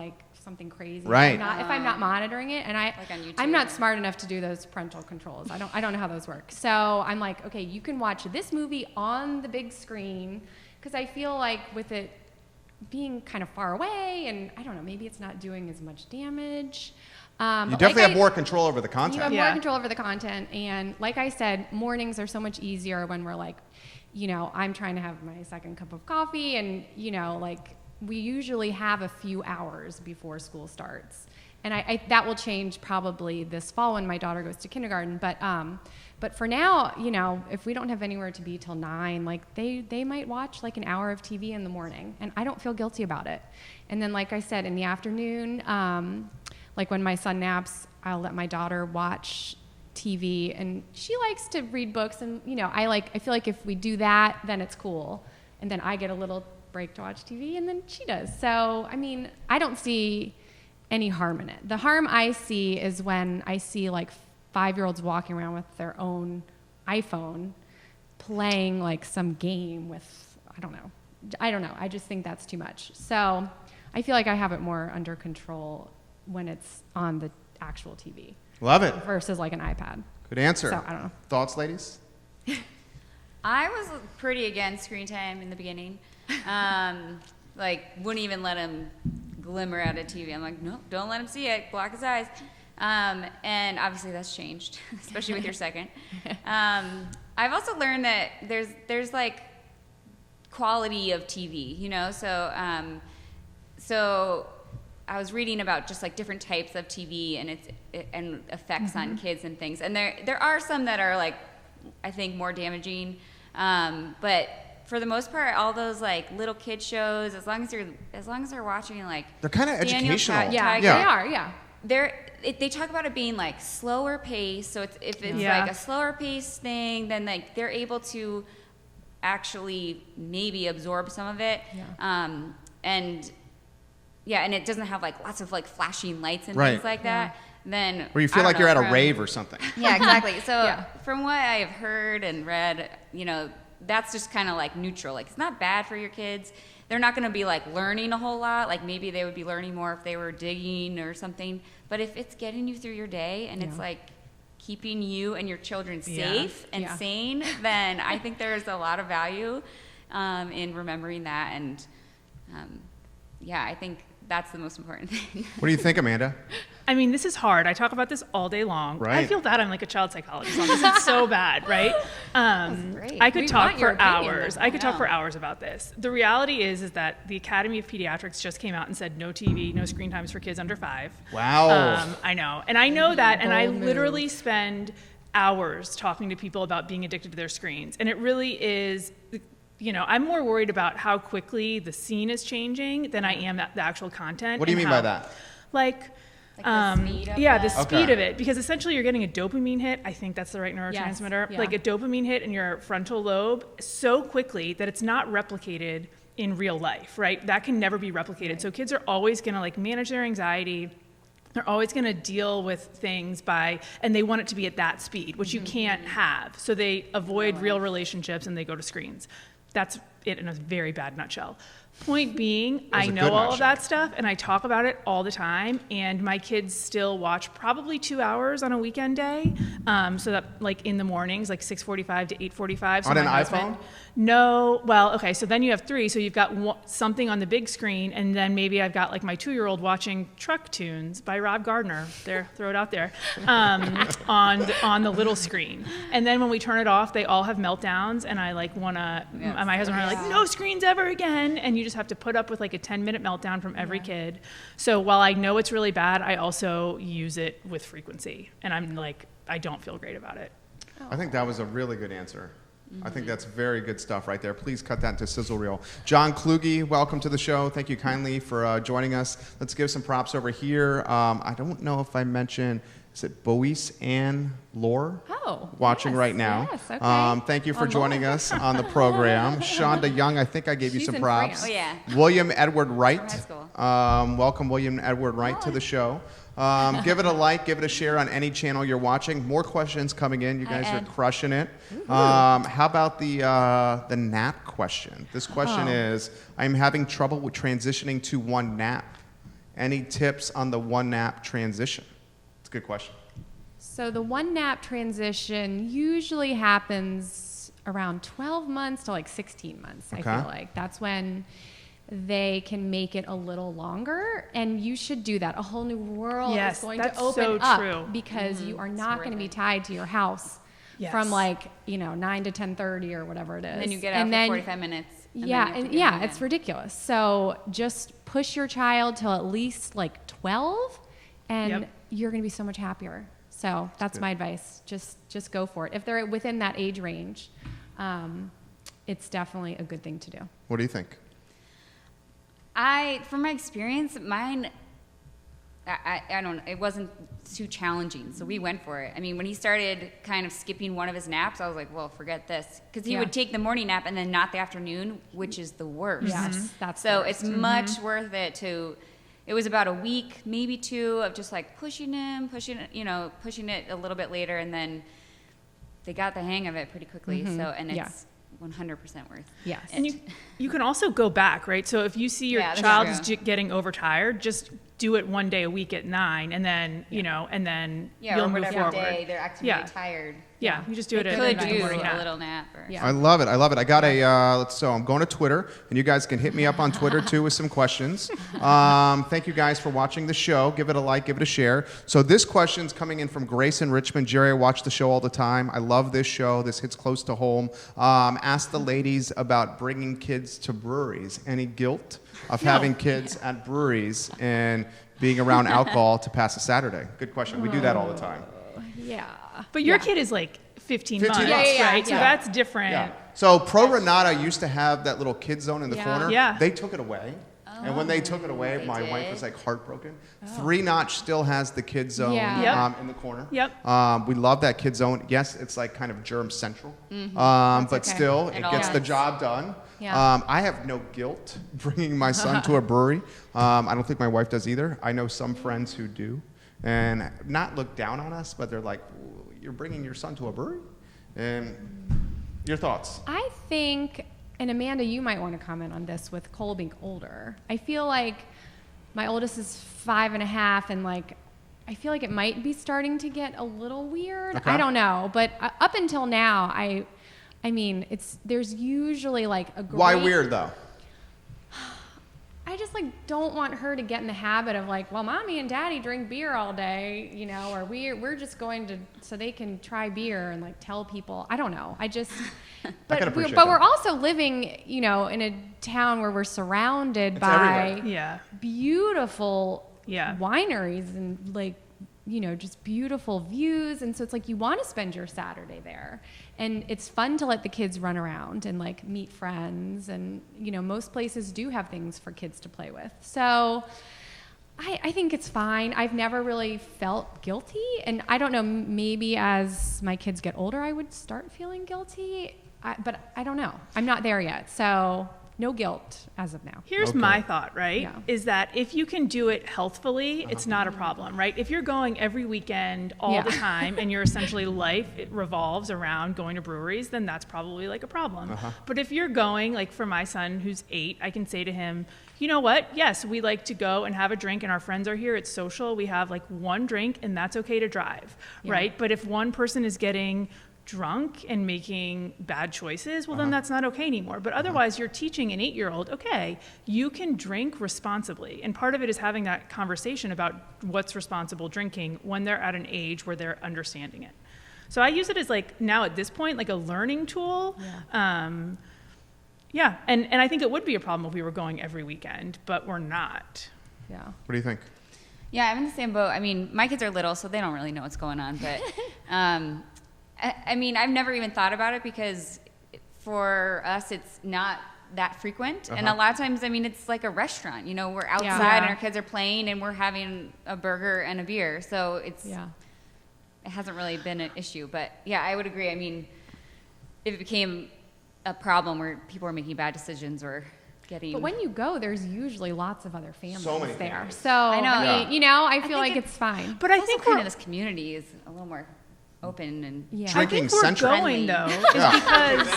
something crazy. Right. If I'm not monitoring it, and Like on YouTube. I'm not smart enough to do those parental controls. I don't know how those work. So I'm like, okay, you can watch this movie on the big screen, because I feel like with it being kind of far away, and I don't know, maybe it's not doing as much damage. You But definitely have I- more control over the you content. have Yeah. more control over the content, and like I said, mornings are so much easier when we're I'm trying to have my second cup of coffee, and we usually have a few hours before school starts. And I that will change probably this fall when my daughter goes to kindergarten. But for now, you know, if we don't have anywhere to be till 9, like they might watch like an hour of TV in the morning, and I don't feel guilty about it. And then, like I said, in the afternoon, like when my son naps, I'll let my daughter watch TV, and she likes to read books, and you know, I feel like if we do that, then it's cool, and then I get a little break to watch TV, and then she does. So I mean, I don't see any harm in it. The harm I see is when I see like 5-year-olds walking around with their own iPhone playing like some game with, I don't know. I just think that's too much. So I feel like I have it more under control when it's on the actual TV. Love it. Versus like an iPad. Good answer. So I don't know. Thoughts, ladies? I was pretty against screen time in the beginning. Like, wouldn't even let him glimmer at a TV. I'm like, nope, don't let him see it. Block his eyes. And obviously that's changed, especially with your second. I've also learned that there's like quality of TV, you know? So I was reading about just like different types of TV and effects on kids and things. And there are some that are like, I think, more damaging. But for the most part, all those like little kid shows, as long as they're watching like They're kind of educational. Yeah, they are, yeah. They talk about it being like slower pace. So if it's like a slower pace thing, then like they're able to actually maybe absorb some of it. Yeah. And it doesn't have like lots of like flashing lights and Right. things like that. Then Where you feel like you're at a rave or something. Yeah, exactly. So Yeah. from what I have heard and read, you know, that's just kind of like neutral. Like, it's not bad for your kids. They're not going to be like learning a whole lot. Like, maybe they would be learning more if they were digging or something. But if it's getting you through your day and it's like keeping you and your children safe and sane, then I think there's a lot of value in remembering that. And I think that's the most important thing. What do you think, Amanda? I mean, this is hard. I talk about this all day long. Right. I feel bad I'm like a child psychologist on this. It's so bad, right? Great. I could We talk want your for opinion, hours. though. I could talk for hours about this. The reality is that the Academy of Pediatrics just came out and said no TV, no screen times for kids under 5. Wow. I know. And I know that, and I Bold move. literally spend hours talking to people about being addicted to their screens. And it really is, you know, I'm more worried about how quickly the scene is changing than I am the actual content. What do you and mean by how- that? Like the speed of the that? speed Okay. of it, because essentially you're getting a dopamine hit. I think that's the right neurotransmitter. yeah. Like a dopamine hit in your frontal lobe so quickly that it's not replicated in real life, right? That can never be replicated. So kids are always going to like manage their anxiety. They're always going to deal with things and they want it to be at that speed, which you can't have. So they avoid real relationships and they go to screens. That's it in a very bad nutshell. Point being, I a know good all of nutshell. that stuff and I talk about it all the time, and my kids still watch probably 2 hours on a weekend day. So that like in the mornings, like 6:45 to 8:45. So On an my husband- iPhone? No, well, okay, so then you have 3. So you've got something on the big screen, and then maybe I've got like my 2-year-old watching Truck Tunes by Rob Gardner. There, throw it out there, on the little screen. And then when we turn it off, they all have meltdowns, and I like wanna. My husband and I are like, no screens ever again, and you just have to put up with like a 10-minute meltdown from every kid. So while I know it's really bad, I also use it with frequency, and I'm like, I don't feel great about it. I think that was a really good answer. I think that's very good stuff right there. Please cut that into sizzle reel. John Kluge, welcome to the show. Thank you kindly for joining us. Let's give some props over here. I don't know if I mentioned, is it Boise Ann Lore? Oh, Watching yes, right now. yes, okay. Thank you for On joining Lore. us on the program. Shonda Young, I think I gave you She's some in props. France. Oh, yeah. William Edward Wright. From high school. Welcome, William Edward Wright, to the show. Give it a like, give it a share on any channel you're watching. More questions coming in. You guys are Ed. crushing it. How about the nap question? This question is, I'm having trouble with transitioning to one nap. Any tips on the one nap transition? It's a good question. So the one nap transition usually happens around 12 months to like 16 months, I Okay. feel like. That's when they can make it a little longer, and you should do that. A whole new world Yes, is going to that's open so up true. because you are not going to be tied to your house Yes. from like, 9 to 10:30 or whatever it is. And then you get out for 45 minutes. Yeah, and yeah, it's ridiculous. So just push your child till at least like 12, and you're going to be so much happier. So that's my advice. Just go for it. If they're within that age range, it's definitely a good thing to do. What do you think? From my experience, mine, I don't know, it wasn't too challenging, so we went for it. I mean, when he started kind of skipping one of his naps, I was like, well, forget this. Because he would take the morning nap and then not the afternoon, which is the worst. Yes, that's so the worst. it's much worth it to, it was about a week, maybe 2, of just like pushing it a little bit later, and then they got the hang of it pretty quickly. So, and it's 100% worth. Yes. And you can also go back, right? So if you see your child is getting overtired, just do it one day a week at 9, and then and then you'll move forward. Day they're acting really tired. Yeah, you just do it They at could the do morning a nap. little nap. I love it. I got so I'm going to Twitter, and you guys can hit me up on Twitter too with some questions. Thank you guys for watching the show. Give it a like, give it a share. So this question's coming in from Grace in Richmond. Jerry, I watch the show all the time. I love this show. This hits close to home. Ask the ladies about bringing kids to breweries. Any guilt of having kids at breweries and being around alcohol to pass a Saturday? Good question. We do that all the time. Yeah. But your kid is like 15 months, months. right? So that's different. Yeah. So Pro Renata used to have that little kid zone in the corner. Yeah. They took it away. And when they took it away, my wife was like heartbroken. 3-Notch still has the kid zone in the corner. Yep. We love that kid zone. Yes, it's like kind of germ central, but still it gets the job done. Yeah. I have no guilt bringing my son to a brewery. I don't think my wife does either. I know some friends who do, and not look down on us, but they're like, "You're bringing your son to a brewery?" And your thoughts? I think, and Amanda, you might want to comment on this with Cole being older. I feel like my oldest is 5.5, and like, I feel like it might be starting to get a little weird. Okay. I don't know, but up until now, I mean, there's usually like a great... Why weird though? I just like don't want her to get in the habit of like, well, mommy and daddy drink beer all day, or we're just going to, so they can try beer and like tell people. I don't know. But we're also living, in a town where we're surrounded by beautiful wineries and like, just beautiful views. And so it's like you want to spend your Saturday there. And it's fun to let the kids run around and like meet friends. And, most places do have things for kids to play with. So I think it's fine. I've never really felt guilty. And I don't know, maybe as my kids get older, I would start feeling guilty. But I don't know. I'm not there yet. So no guilt as of now. Here's my thought, right? Is that if you can do it healthfully, it's not a problem, right? If you're going every weekend all the time and your essentially life, it revolves around going to breweries, then that's probably like a problem. But if you're going, like for my son who's 8, I can say to him, you know what? Yes, we like to go and have a drink and our friends are here. It's social. We have like one drink and that's okay to drive, right? But if one person is getting drunk and making bad choices, well, then that's not okay anymore. But otherwise, you're teaching an 8-year-old, okay, you can drink responsibly. And part of it is having that conversation about what's responsible drinking when they're at an age where they're understanding it. So I use it as like, now at this point, like a learning tool. And I think it would be a problem if we were going every weekend, but we're not. Yeah. What do you think? Yeah, I'm in the same boat. I mean, my kids are little, so they don't really know what's going on. But I mean, I've never even thought about it because for us, it's not that frequent. And a lot of times, I mean, it's like a restaurant. We're outside and our kids are playing and we're having a burger and a beer. So it hasn't really been an issue. But yeah, I would agree. I mean, if it became a problem where people are making bad decisions or getting... But when you go, there's usually lots of other families many there. families. So, I mean, I feel like it's fine. But I think kind of this community is a little more open and drinking I think we're central. Going though, is because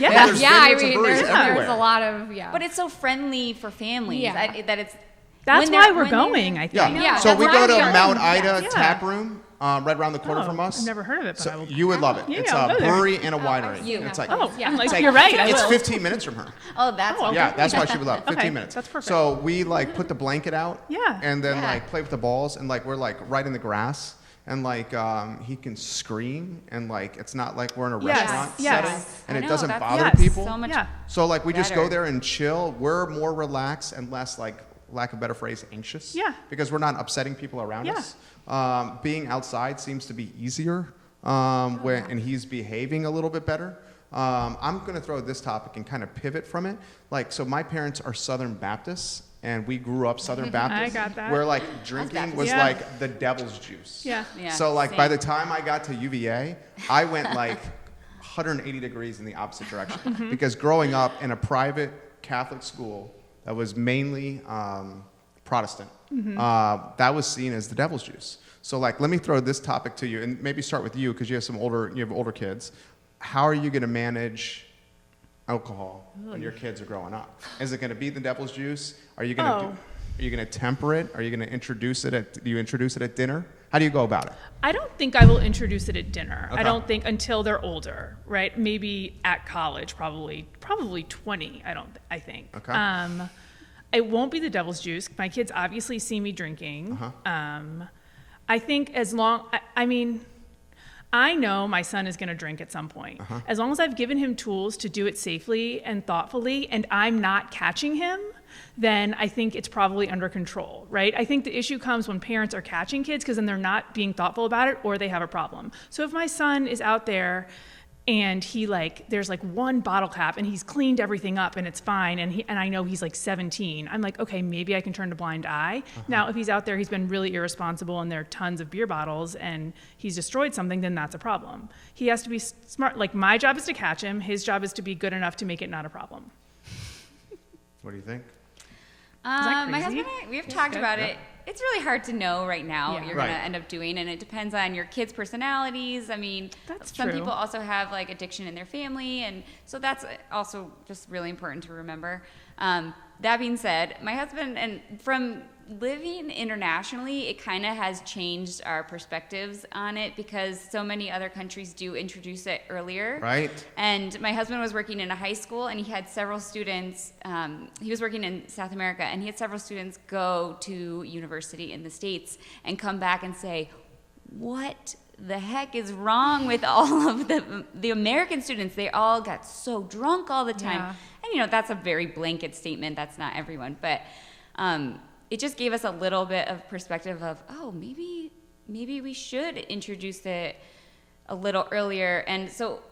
I mean, there's a lot of But it's so friendly for families that it's. That's why we're going. I think. Yeah. So we go to Mount Ida Tap Room. Right around the corner from us. I've never heard of it, but so you would love it. It's a brewery and a winery. It's like, you're right. It's 15 minutes from her. Oh, that's that's why she would love it. 15 minutes. That's perfect. So we like put the blanket out. And then like play with the balls and like we're like right in the grass. and like he can scream, and like it's not like we're in a Yes, restaurant yes. setting, and I it know, doesn't that's- bother Yes. people. So much Yeah. So like we just go better. there and chill. We're more relaxed and less, like, lack of a better phrase, anxious. Yeah. Because we're not upsetting people around Yeah. us. Being outside seems to be easier, and he's behaving a little bit better. I'm going to throw this topic and kind of pivot from it. Like, so my parents are Southern Baptists, and we grew up Southern Baptist. I got that. Where like drinking Baptist. was Yeah. like the devil's juice. Yeah. Yeah, So like by same. the time I got to UVA, I went like 180 degrees in the opposite direction. Because growing up in a private Catholic school that was mainly Protestant, that was seen as the devil's juice. So like, let me throw this topic to you, and maybe start with you because you have older kids. How are you going to manage alcohol when your kids are growing up? Is it going to be the devil's juice? Are you going to Are you going to temper it? Are you going to introduce it do you introduce it at dinner? How do you go about it? I don't think I will introduce it at dinner. Okay. I don't think until they're older, right? Maybe at college, probably 20. I think. Okay. It won't be the devil's juice. My kids obviously see me drinking. I think I know my son is going to drink at some point. As long as I've given him tools to do it safely and thoughtfully, and I'm not catching him, then I think it's probably under control, right? I think the issue comes when parents are catching kids because then they're not being thoughtful about it or they have a problem. So if my son is out there and there's like one bottle cap and he's cleaned everything up and it's fine, and I know he's like 17, I'm like, okay, maybe I can turn a blind eye. Now, if he's out there, he's been really irresponsible and there are tons of beer bottles and he's destroyed something, then that's a problem. He has to be smart. Like, my job is to catch him. His job is to be good enough to make it not a problem. What do you think? that My crazy? husband and I, we've talked about it. It's really hard to know right now what Yeah. you're Right. going to end up doing, and it depends on your kids' personalities. I mean, That's some true. people also have like addiction in their family, and so that's also just really important to remember. That being said, my husband, and from living internationally, it kind of has changed our perspectives on it because so many other countries do introduce it earlier. Right. And my husband was working in a high school, and he had several students. He was working in South America, and he had several students go to university in the States and come back and say, "What the heck is wrong with all of the American students? They all got so drunk all the time." Yeah. And that's a very blanket statement. That's not everyone, but it just gave us a little bit of perspective of, oh, maybe we should introduce it a little earlier. And so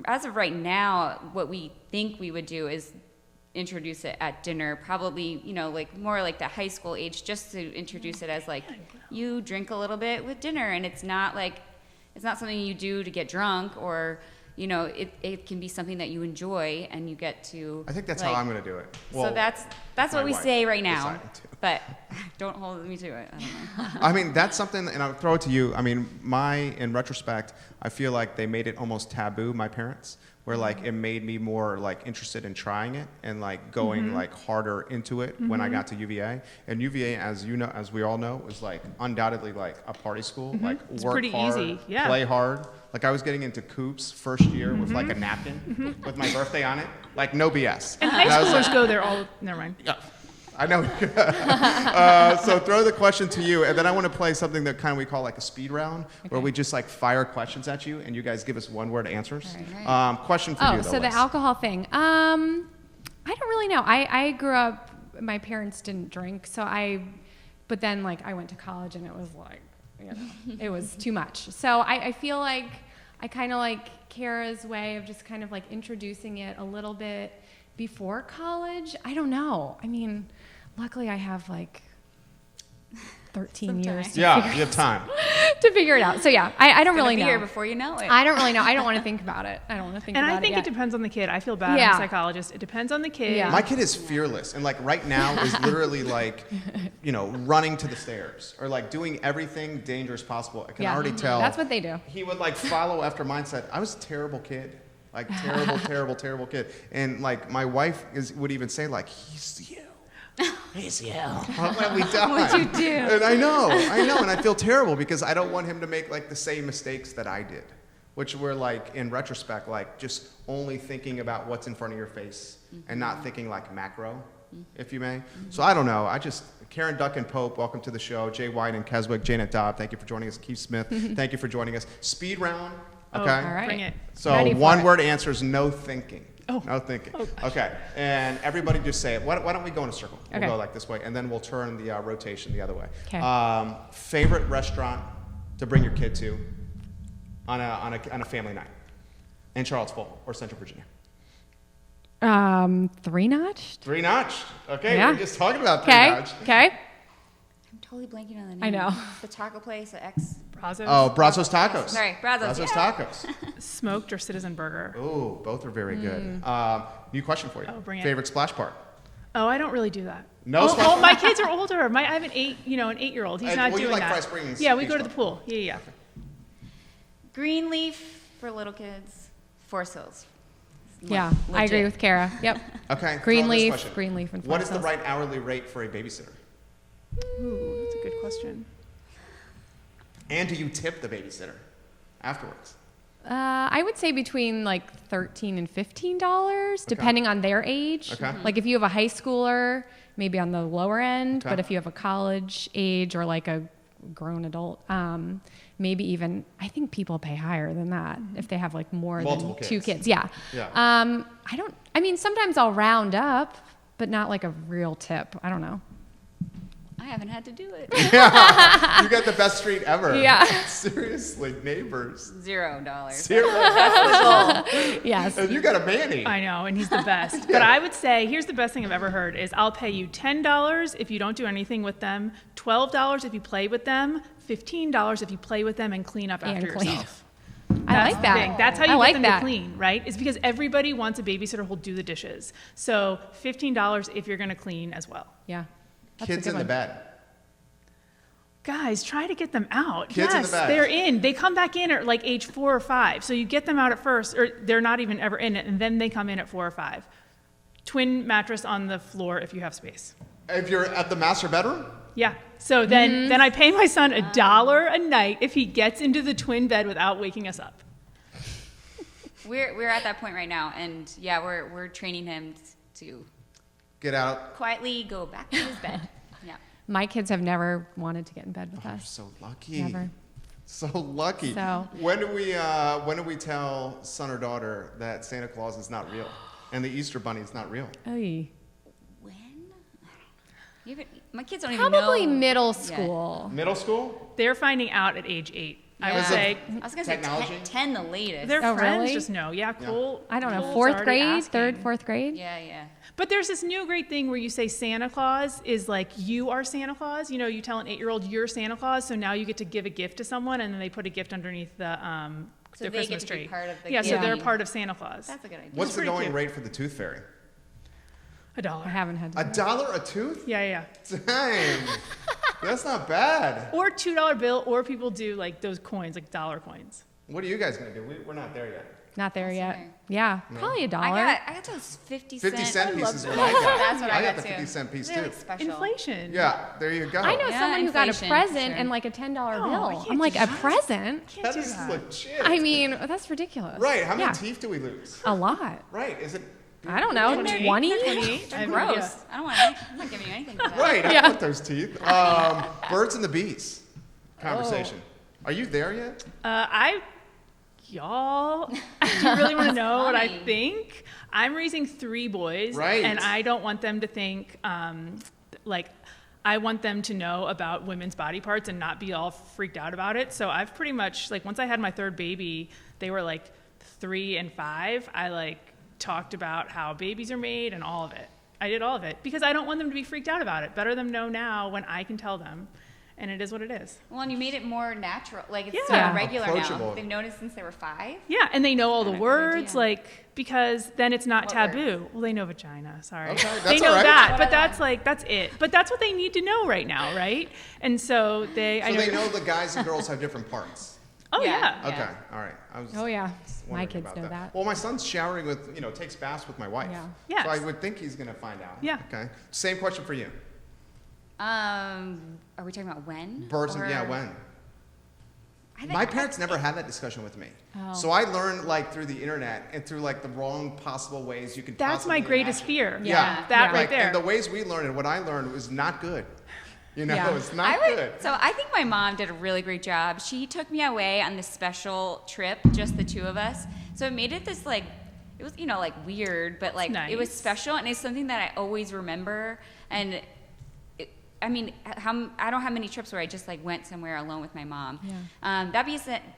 as of right now, what we think we would do is introduce it at dinner, probably, like more like the high school age, just to introduce it as like, you drink a little bit with dinner, and it's not something you do to get drunk, or it can be something that you enjoy and you get to. I think that's how I'm going to do it. So that's my what we wife say right now, decided to. but don't hold me to it. I don't know. I mean, that's something, and I'll throw it to you. I mean, in retrospect, I feel like they made it almost taboo, my parents, where like it made me more like interested in trying it and like going like harder into it when I got to UVA. And UVA, as we all know, was like undoubtedly like a party school. Like work pretty hard, easy, yeah. play hard. Like I was getting into coops first year with like a napkin with my birthday on it. Like no BS. And high I was schoolers like, go there all. Never mind. yeah, I know. So throw the question to you, and then I want to play something that kind of we call like a speed round, where we just like fire questions at you, and you guys give us one-word answers. All right. Question for you, though. So the Liz. alcohol thing. I don't really know. I grew up, my parents didn't drink, but then like I went to college and it was like, it was too much. So I feel like I kind of like Kara's way of just kind of like introducing it a little bit before college. I don't know. I mean, luckily I have like 13 years Yeah, you have time. to figure it out. So yeah, I don't It's really gonna be know. here before you know it. I don't really know. I don't want to think about it. I don't want to think And about it I think yet. it depends on the kid. I feel bad. Yeah. I'm a psychologist. It depends on the kid. Yeah. My kid is fearless, and like right now is literally like, running to the stairs or like doing everything dangerous possible. I can Yeah. already tell. That's what they do. He would like follow after mine said, I was a terrible kid. Like terrible kid. And like my wife would even say like, he's you. He's you. What have we done? What'd you do? And I know. And I feel terrible because I don't want him to make like the same mistakes that I did, which were like in retrospect, like just only thinking about what's in front of your face and not thinking like macro. if you may. So I don't know. Karen Duck and Pope, welcome to the show. Jay White and Keswick, Janet Dobb, thank you for joining us. Keith Smith, thank you for joining us. Speed round, okay? Oh, All right. bring it. So Ready for one it. word answers, no thinking. Oh. No thinking. Oh. Okay, and everybody just say it. Why don't we go in a circle? Okay. We'll go like this way, and then we'll turn the rotation the other way. Okay. Favorite restaurant to bring your kid to on a family night in Charlottesville or Central Virginia? Three notched. Three Notch. Okay, Yeah. we were just talking about Three Okay. Notch. Okay. I'm totally blanking on the name. I know. The taco place, the ex. Brazos, Oh, Brazos Tacos. Sorry, Brazos. Brazos Yeah. Tacos. smoked or citizen burger. Oh, both are very good. New question for you. Oh, bring it. Favorite splash park? Oh, I don't really do that. No splash Oh, park? my kids are older. I have an 8-year-old. He's not well, you doing like that. Fry Springs Yeah, we Beach go to the Club. pool. Yeah. Greenleaf for little kids. Forest Hills. Yeah, I agree with Kara. Yep. Okay. Greenleaf, throw this question. Greenleaf, and What is the Forest right hourly rate for a babysitter? Ooh, that's a good question. And do you tip the babysitter afterwards? I would say between like $13 and $15, depending on their age. Okay. Like if you have a high schooler, maybe on the lower end. Okay. But if you have a college age or like a grown adult, maybe even I think people pay higher than that if they have like more Multiple than 2 kids. kids. Yeah. Yeah. I mean, sometimes I'll round up, but not like a real tip. I don't know. I haven't had to do it. You got the best street ever. Yeah. Seriously, neighbors. $0. Seriously. Yes. And you got a Manny. I know, and he's the best. But I would say, here's the best thing I've ever heard is I'll pay you $10 if you don't do anything with them, $12 if you play with them, $15 if you play with them and clean up after And clean. yourself. I That's like the that. thing. That's how you I get like them that. to clean, right? It's because everybody wants a babysitter who'll do the dishes. So $15 if you're going to clean as well. Yeah. That's Kids a in good the one. bed. Guys, try to get them out. Kids in yes, the bed. they're in. They come back in at like age 4 or 5. So you get them out at first, or they're not even ever in it, and then they come in at 4 or 5. Twin mattress on the floor if you have space. If you're at the master bedroom? Yeah. So then I pay my son $1 a night if he gets into the twin bed without waking us up. We're at that point right now, and yeah, we're training him to Get out. quietly go back to his bed. Yeah. My kids have never wanted to get in bed with You're us. so lucky. Never. So lucky. So- When do we tell son or daughter that Santa Claus is not real and the Easter Bunny is not real? Oy. When? My kids don't even know. Probably middle yet. school. Middle school? They're finding out at age 8. I would Yeah. say I was gonna say Technology? 10 the latest. their Oh, friends really? just know. Yeah, cool. I don't know, Cool's 4th already grade, asking. 3rd, 4th grade? Yeah. But there's this new great thing where you say Santa Claus is like you are Santa Claus. You know, you tell an 8-year-old you're Santa Claus, so now you get to give a gift to someone, and then they put a gift underneath the So they get Christmas to be tree. part of the yeah, so game. they're part of Santa Claus. That's a good idea. What's the pretty going cute. rate for the tooth fairy? $1. I haven't had to. $1 a tooth? Yeah. Dang. That's not bad. Or $2 bill, or people do like those coins, like dollar coins. What are you guys going to do? We're not there yet. Not there yet. right. Yeah, probably $1. I got those 50 cent. 50 cent pieces is what those. I got. That's what I got got the too. 50 cent piece They're too. like special. Inflation. Yeah, there you go. I know Yeah, someone who got a inflation, present sure. and like a $10 Oh, you bill. can't I'm like, do a that. present? Can't That do is that. legit. I mean, that's ridiculous. Right, how many Yeah. teeth do we lose? A lot. Right, is it? I don't know, 28? 20? 28? They're gross. I don't want. I'm not giving you anything for that. Right, I Yeah. want those teeth. Birds and the bees conversation. Are you there yet? Y'all, do you really want to know what I funny. think? I'm raising 3 boys, Right. and I don't want them to think, I want them to know about women's body parts and not be all freaked out about it. So I've pretty much, like, once I had my 3rd baby, they were like 3 and 5. I like talked about how babies are made and all of it. I did all of it because I don't want them to be freaked out about it. Better them know now when I can tell them. And it is what it is. Well, and you made it more natural. Like it's Yeah. sort of regular Approachable. now. They've noticed since they were 5. Yeah, and they know all the Kinda good words, idea. like, because then it's not What taboo. Well, they know vagina, sorry. Okay, that's they know all right. that, What but I that's like, that's it. But that's what they need to know right now, right? And so they, So they know the guys and girls have different parts. oh Yeah. yeah. Okay, all right. I was Oh, yeah. My wondering kids about know that. Well, my son's showering with, takes baths with my wife. Yeah. Yes. So I would think he's going to find out. Yeah. Okay. Same question for you. Are we talking about when? Birds and, Or- yeah, when? My parents never had that discussion with me. Oh. So I learned like through the internet and through like the wrong possible ways you could That's my possibly greatest imagine. fear. Yeah. That Yeah. right Like, there. and the ways we learned and what I learned was not good. You know, Yeah. it's not good. So I think my mom did a really great job. She took me away on this special trip, just the two of us. So it made it this like, it was, you know, like weird, but like it was nice. special, and it's something that I always remember. And I mean, I don't have many trips where I just like went somewhere alone with my mom. Yeah. That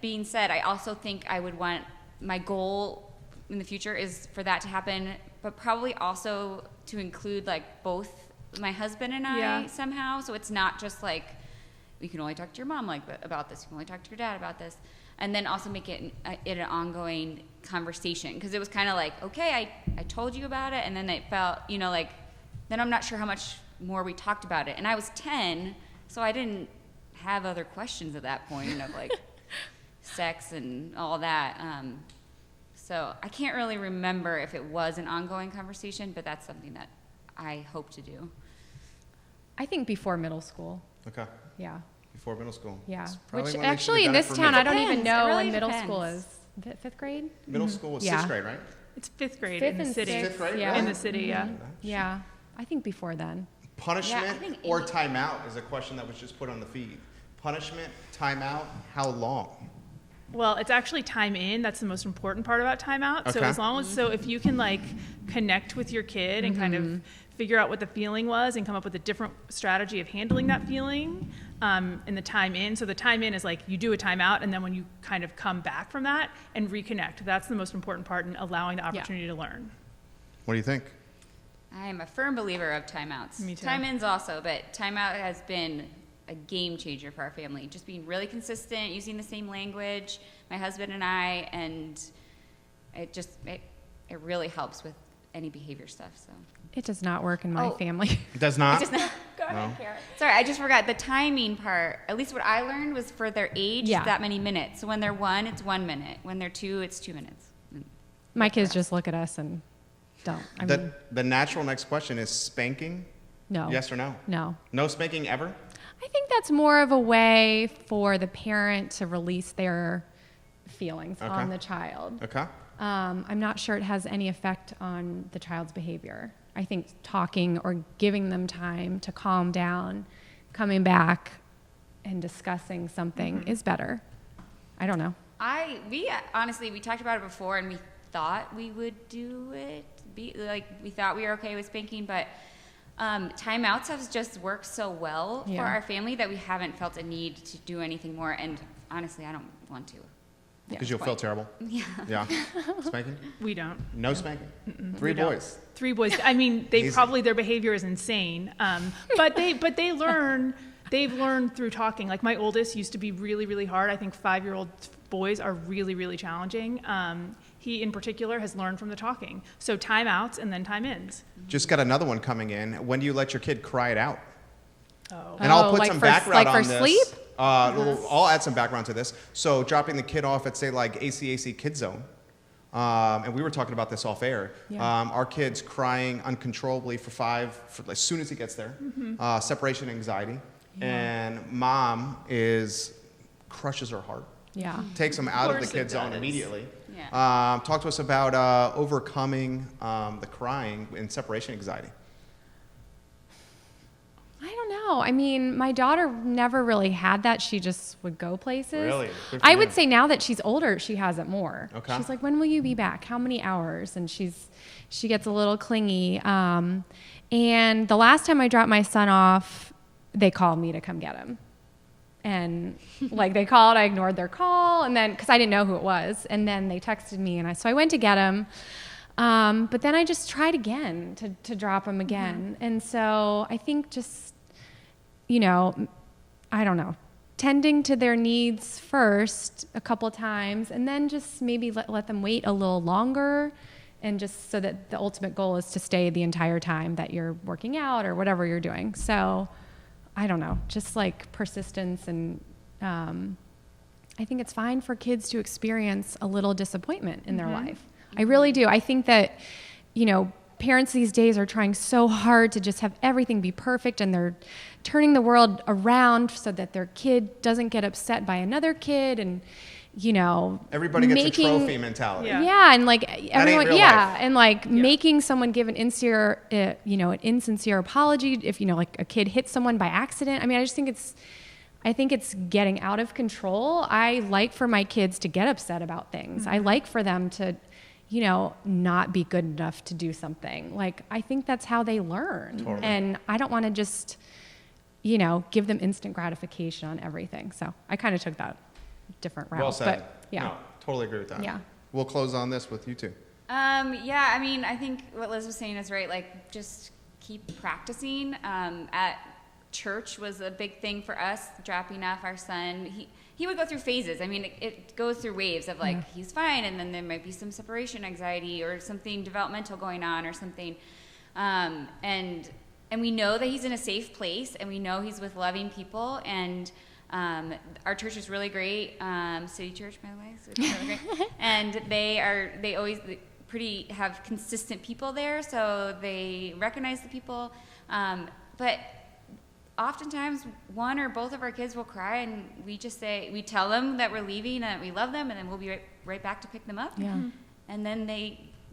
being said, I also think I would want, my goal in the future is for that to happen, but probably also to include like both my husband and I Yeah. somehow. So it's not just like, you can only talk to your mom like about this, you can only talk to your dad about this. And then also make it an ongoing conversation. Because it was kind of like, okay, I told you about it, and then it felt, you know, like, then I'm not sure how much more we talked about it. And I was 10, so I didn't have other questions at that point of like sex and all that. So I can't really remember if it was an ongoing conversation, but that's something that I hope to do. I think before middle school. Okay. Yeah. Before middle school. Yeah. It's probably Which when they should've actually in done it this for town, me. I don't even Depends. know It really when middle depends. school is. Fifth grade? Middle school was Yeah. 6th grade, right? It's 5th grade Fifth in the and city. sixth, Fifth grade, yeah. In the city, yeah. Yeah. I think before then. Punishment Yeah, I think or 8. timeout is a question that was just put on the feed. Punishment, timeout, how long? Well, it's actually time in. That's the most important part about timeout. So Okay. as long as, so if you can like connect with your kid and kind of figure out what the feeling was and come up with a different strategy of handling that feeling, in the time in. So the time in is like you do a timeout, and then when you kind of come back from that and reconnect, that's the most important part in allowing the opportunity to learn. What do you think? I am a firm believer of timeouts. Me too. Time-ins also, but timeout has been a game changer for our family. Just being really consistent, using the same language, my husband and I, and it really helps with any behavior stuff. So It does not work in my Oh. family. It does not? Just not, go ahead, No. Kara. Sorry, I just forgot the timing part. At least what I learned was for their age, Yeah. that many minutes. So when they're 1, it's 1 minute. When they're 2, it's 2 minutes. My kids just look at us and don't. I mean, The natural next question is spanking? no. Yes or no? No. No spanking ever? I think that's more of a way for the parent to release their feelings on Okay. the child. Okay. I'm not sure it has any effect on the child's behavior. I think talking or giving them time to calm down, coming back and discussing something is better. I don't know. Honestly, we talked about it before, and we thought we would do it. We thought we were okay with spanking, but timeouts have just worked so well Yeah. for our family that we haven't felt a need to do anything more. And honestly, I don't want to. Because you'll feel terrible? Yeah. Yeah. Spanking? We don't. No spanking? 3 We don't. boys? 3 boys. I mean, Easy. their behavior is insane. But they learn. They've learned through talking. Like my oldest used to be really, really hard. I think 5-year-old boys are really, really challenging. He in particular has learned from the talking. So timeouts and then time ins. Just got another one coming in. When do you let your kid cry it out? Oh. And I'll put like some for- background like for on this. sleep? I'll add some background to this. So dropping the kid off at, say, like ACAC Kid Zone, and we were talking about this off air. Yeah. Our kid's crying uncontrollably for as soon as he gets there. Separation anxiety. And mom crushes her heart. Yeah. Takes him out of the course Kid it Zone does. immediately. Yeah. Talk to us about overcoming the crying and separation anxiety. I don't know. I mean, my daughter never really had that. She just would go places. Really? Good for I you. would say now that she's older, she has it more. Okay. She's like, when will you be back? How many hours? And she gets a little clingy. And the last time I dropped my son off, they called me to come get him. And like they called, I ignored their call, and then because I didn't know who it was, and then they texted me, and so I went to get him. But then I just tried again to drop him again, and so I think just, I don't know, tending to their needs first a couple times, and then just maybe let them wait a little longer, and just so that the ultimate goal is to stay the entire time that you're working out or whatever you're doing. So I don't know, just like persistence, and I think it's fine for kids to experience a little disappointment in their life. I really do. I think that, parents these days are trying so hard to just have everything be perfect, and they're turning the world around so that their kid doesn't get upset by another kid, and everybody gets a trophy mentality. Yeah, and like everyone, real life. and like making someone give an insincere apology if like a kid hits someone by accident. I mean, I think it's getting out of control. I like for my kids to get upset about things. I like for them to, not be good enough to do something. Like, I think that's how they learn. Totally. And I don't want to just, give them instant gratification on everything. So I kind of took that different route. Well said. But yeah. No, totally agree with that. Yeah. We'll close on this with you two. I mean, I think what Liz was saying is right. Like, just keep practicing. At church was a big thing for us, dropping off our son. He would go through phases. I mean, it goes through waves of like, he's fine, and then there might be some separation anxiety or something developmental going on or something. And we know that he's in a safe place, and we know he's with loving people, and our church is really great, City Church, by the way, so it's really great. And they always have consistent people there, so they recognize the people. But oftentimes one or both of our kids will cry, and we tell them that we're leaving and that we love them, and then we'll be right back to pick them up. Yeah. And then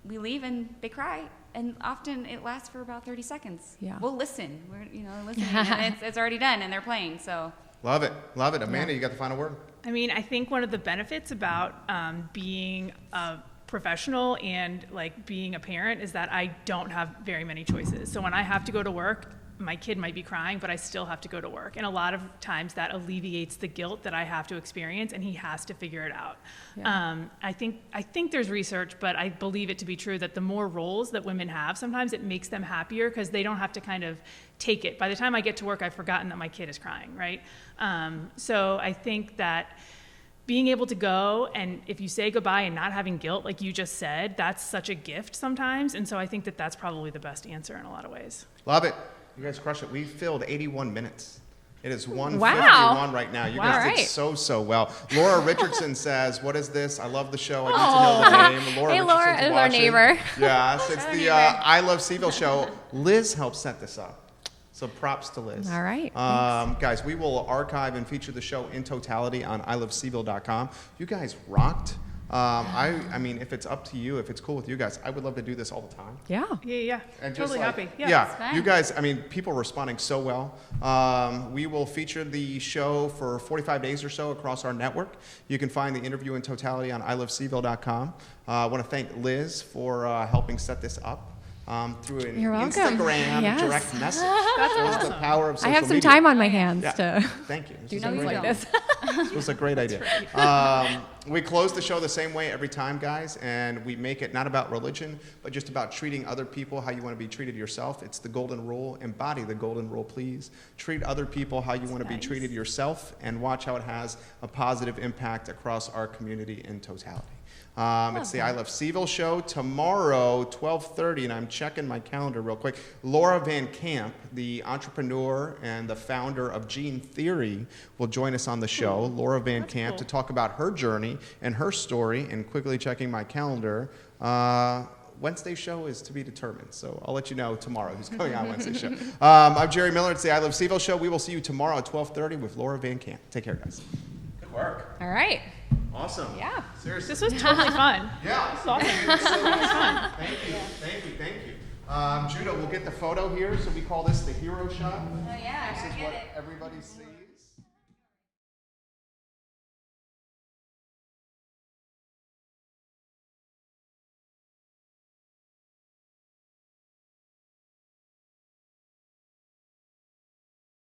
we leave and they cry. And often it lasts for about 30 seconds. Yeah. We'll listen. We're listening, and it's already done, and they're playing. So. Love it. Amanda, you got the final word. I mean, I think one of the benefits about being a professional and like being a parent is that I don't have very many choices. So when I have to go to work, my kid might be crying, but I still have to go to work. And a lot of times that alleviates the guilt that I have to experience, and he has to figure it out. Yeah. I think there's research, but I believe it to be true that the more roles that women have, sometimes it makes them happier because they don't have to kind of take it. By the time I get to work, I've forgotten that my kid is crying, right? So I think that being able to go, and if you say goodbye and not having guilt, like you just said, that's such a gift sometimes. And so I think that that's probably the best answer in a lot of ways. Love it. You guys crushed it. We filled 81 minutes. It is 1:51 right now. You guys did so well. Laura Richardson says, "What is this? I love the show. I need to know the name." Laura Hey, Richardson's Laura, is our neighbor. Yes, it's the I Love CVille Show. Liz helped set this up. So props to Liz. All right. Guys, we will archive and feature the show in totality on ilovecville.com. You guys rocked. I mean, if it's up to you, if it's cool with you guys, I would love to do this all the time. Yeah. Yeah. And Totally happy. Yeah, you guys, I mean, people are responding so well. We will feature the show for 45 days or so across our network. You can find the interview in totality on ilovecville.com. I want to thank Liz for helping set this up. Through an You're welcome. Instagram direct message. That's the power of social I have some media. time on my hands to Thank you. do This things like this. This was a great idea. We close the show the same way every time, guys, and we make it not about religion, but just about treating other people how you want to be treated yourself. It's the golden rule. Embody the golden rule, please. Treat other people how you want to be treated yourself, and watch how it has a positive impact across our community in totality. It's the I Love CVille Show tomorrow, 12:30, and I'm checking my calendar real quick. Laura Van Camp, the entrepreneur and the founder of Gene Theory, will join us on the show. Laura Van Camp to talk about her journey and her story, and quickly checking my calendar. Wednesday's show is to be determined, so I'll let you know tomorrow who's going on Wednesday's show. I'm Jerry Miller. It's the I Love CVille Show. We will see you tomorrow at 12:30 with Laura Van Camp. Take care, guys. Good work. All right. Awesome. Yeah. Seriously. This was totally fun. Yeah. This was awesome. Thank you. Judah, we'll get the photo here. So we call this the hero shot. Oh yeah, This I is get what it. everybody sees.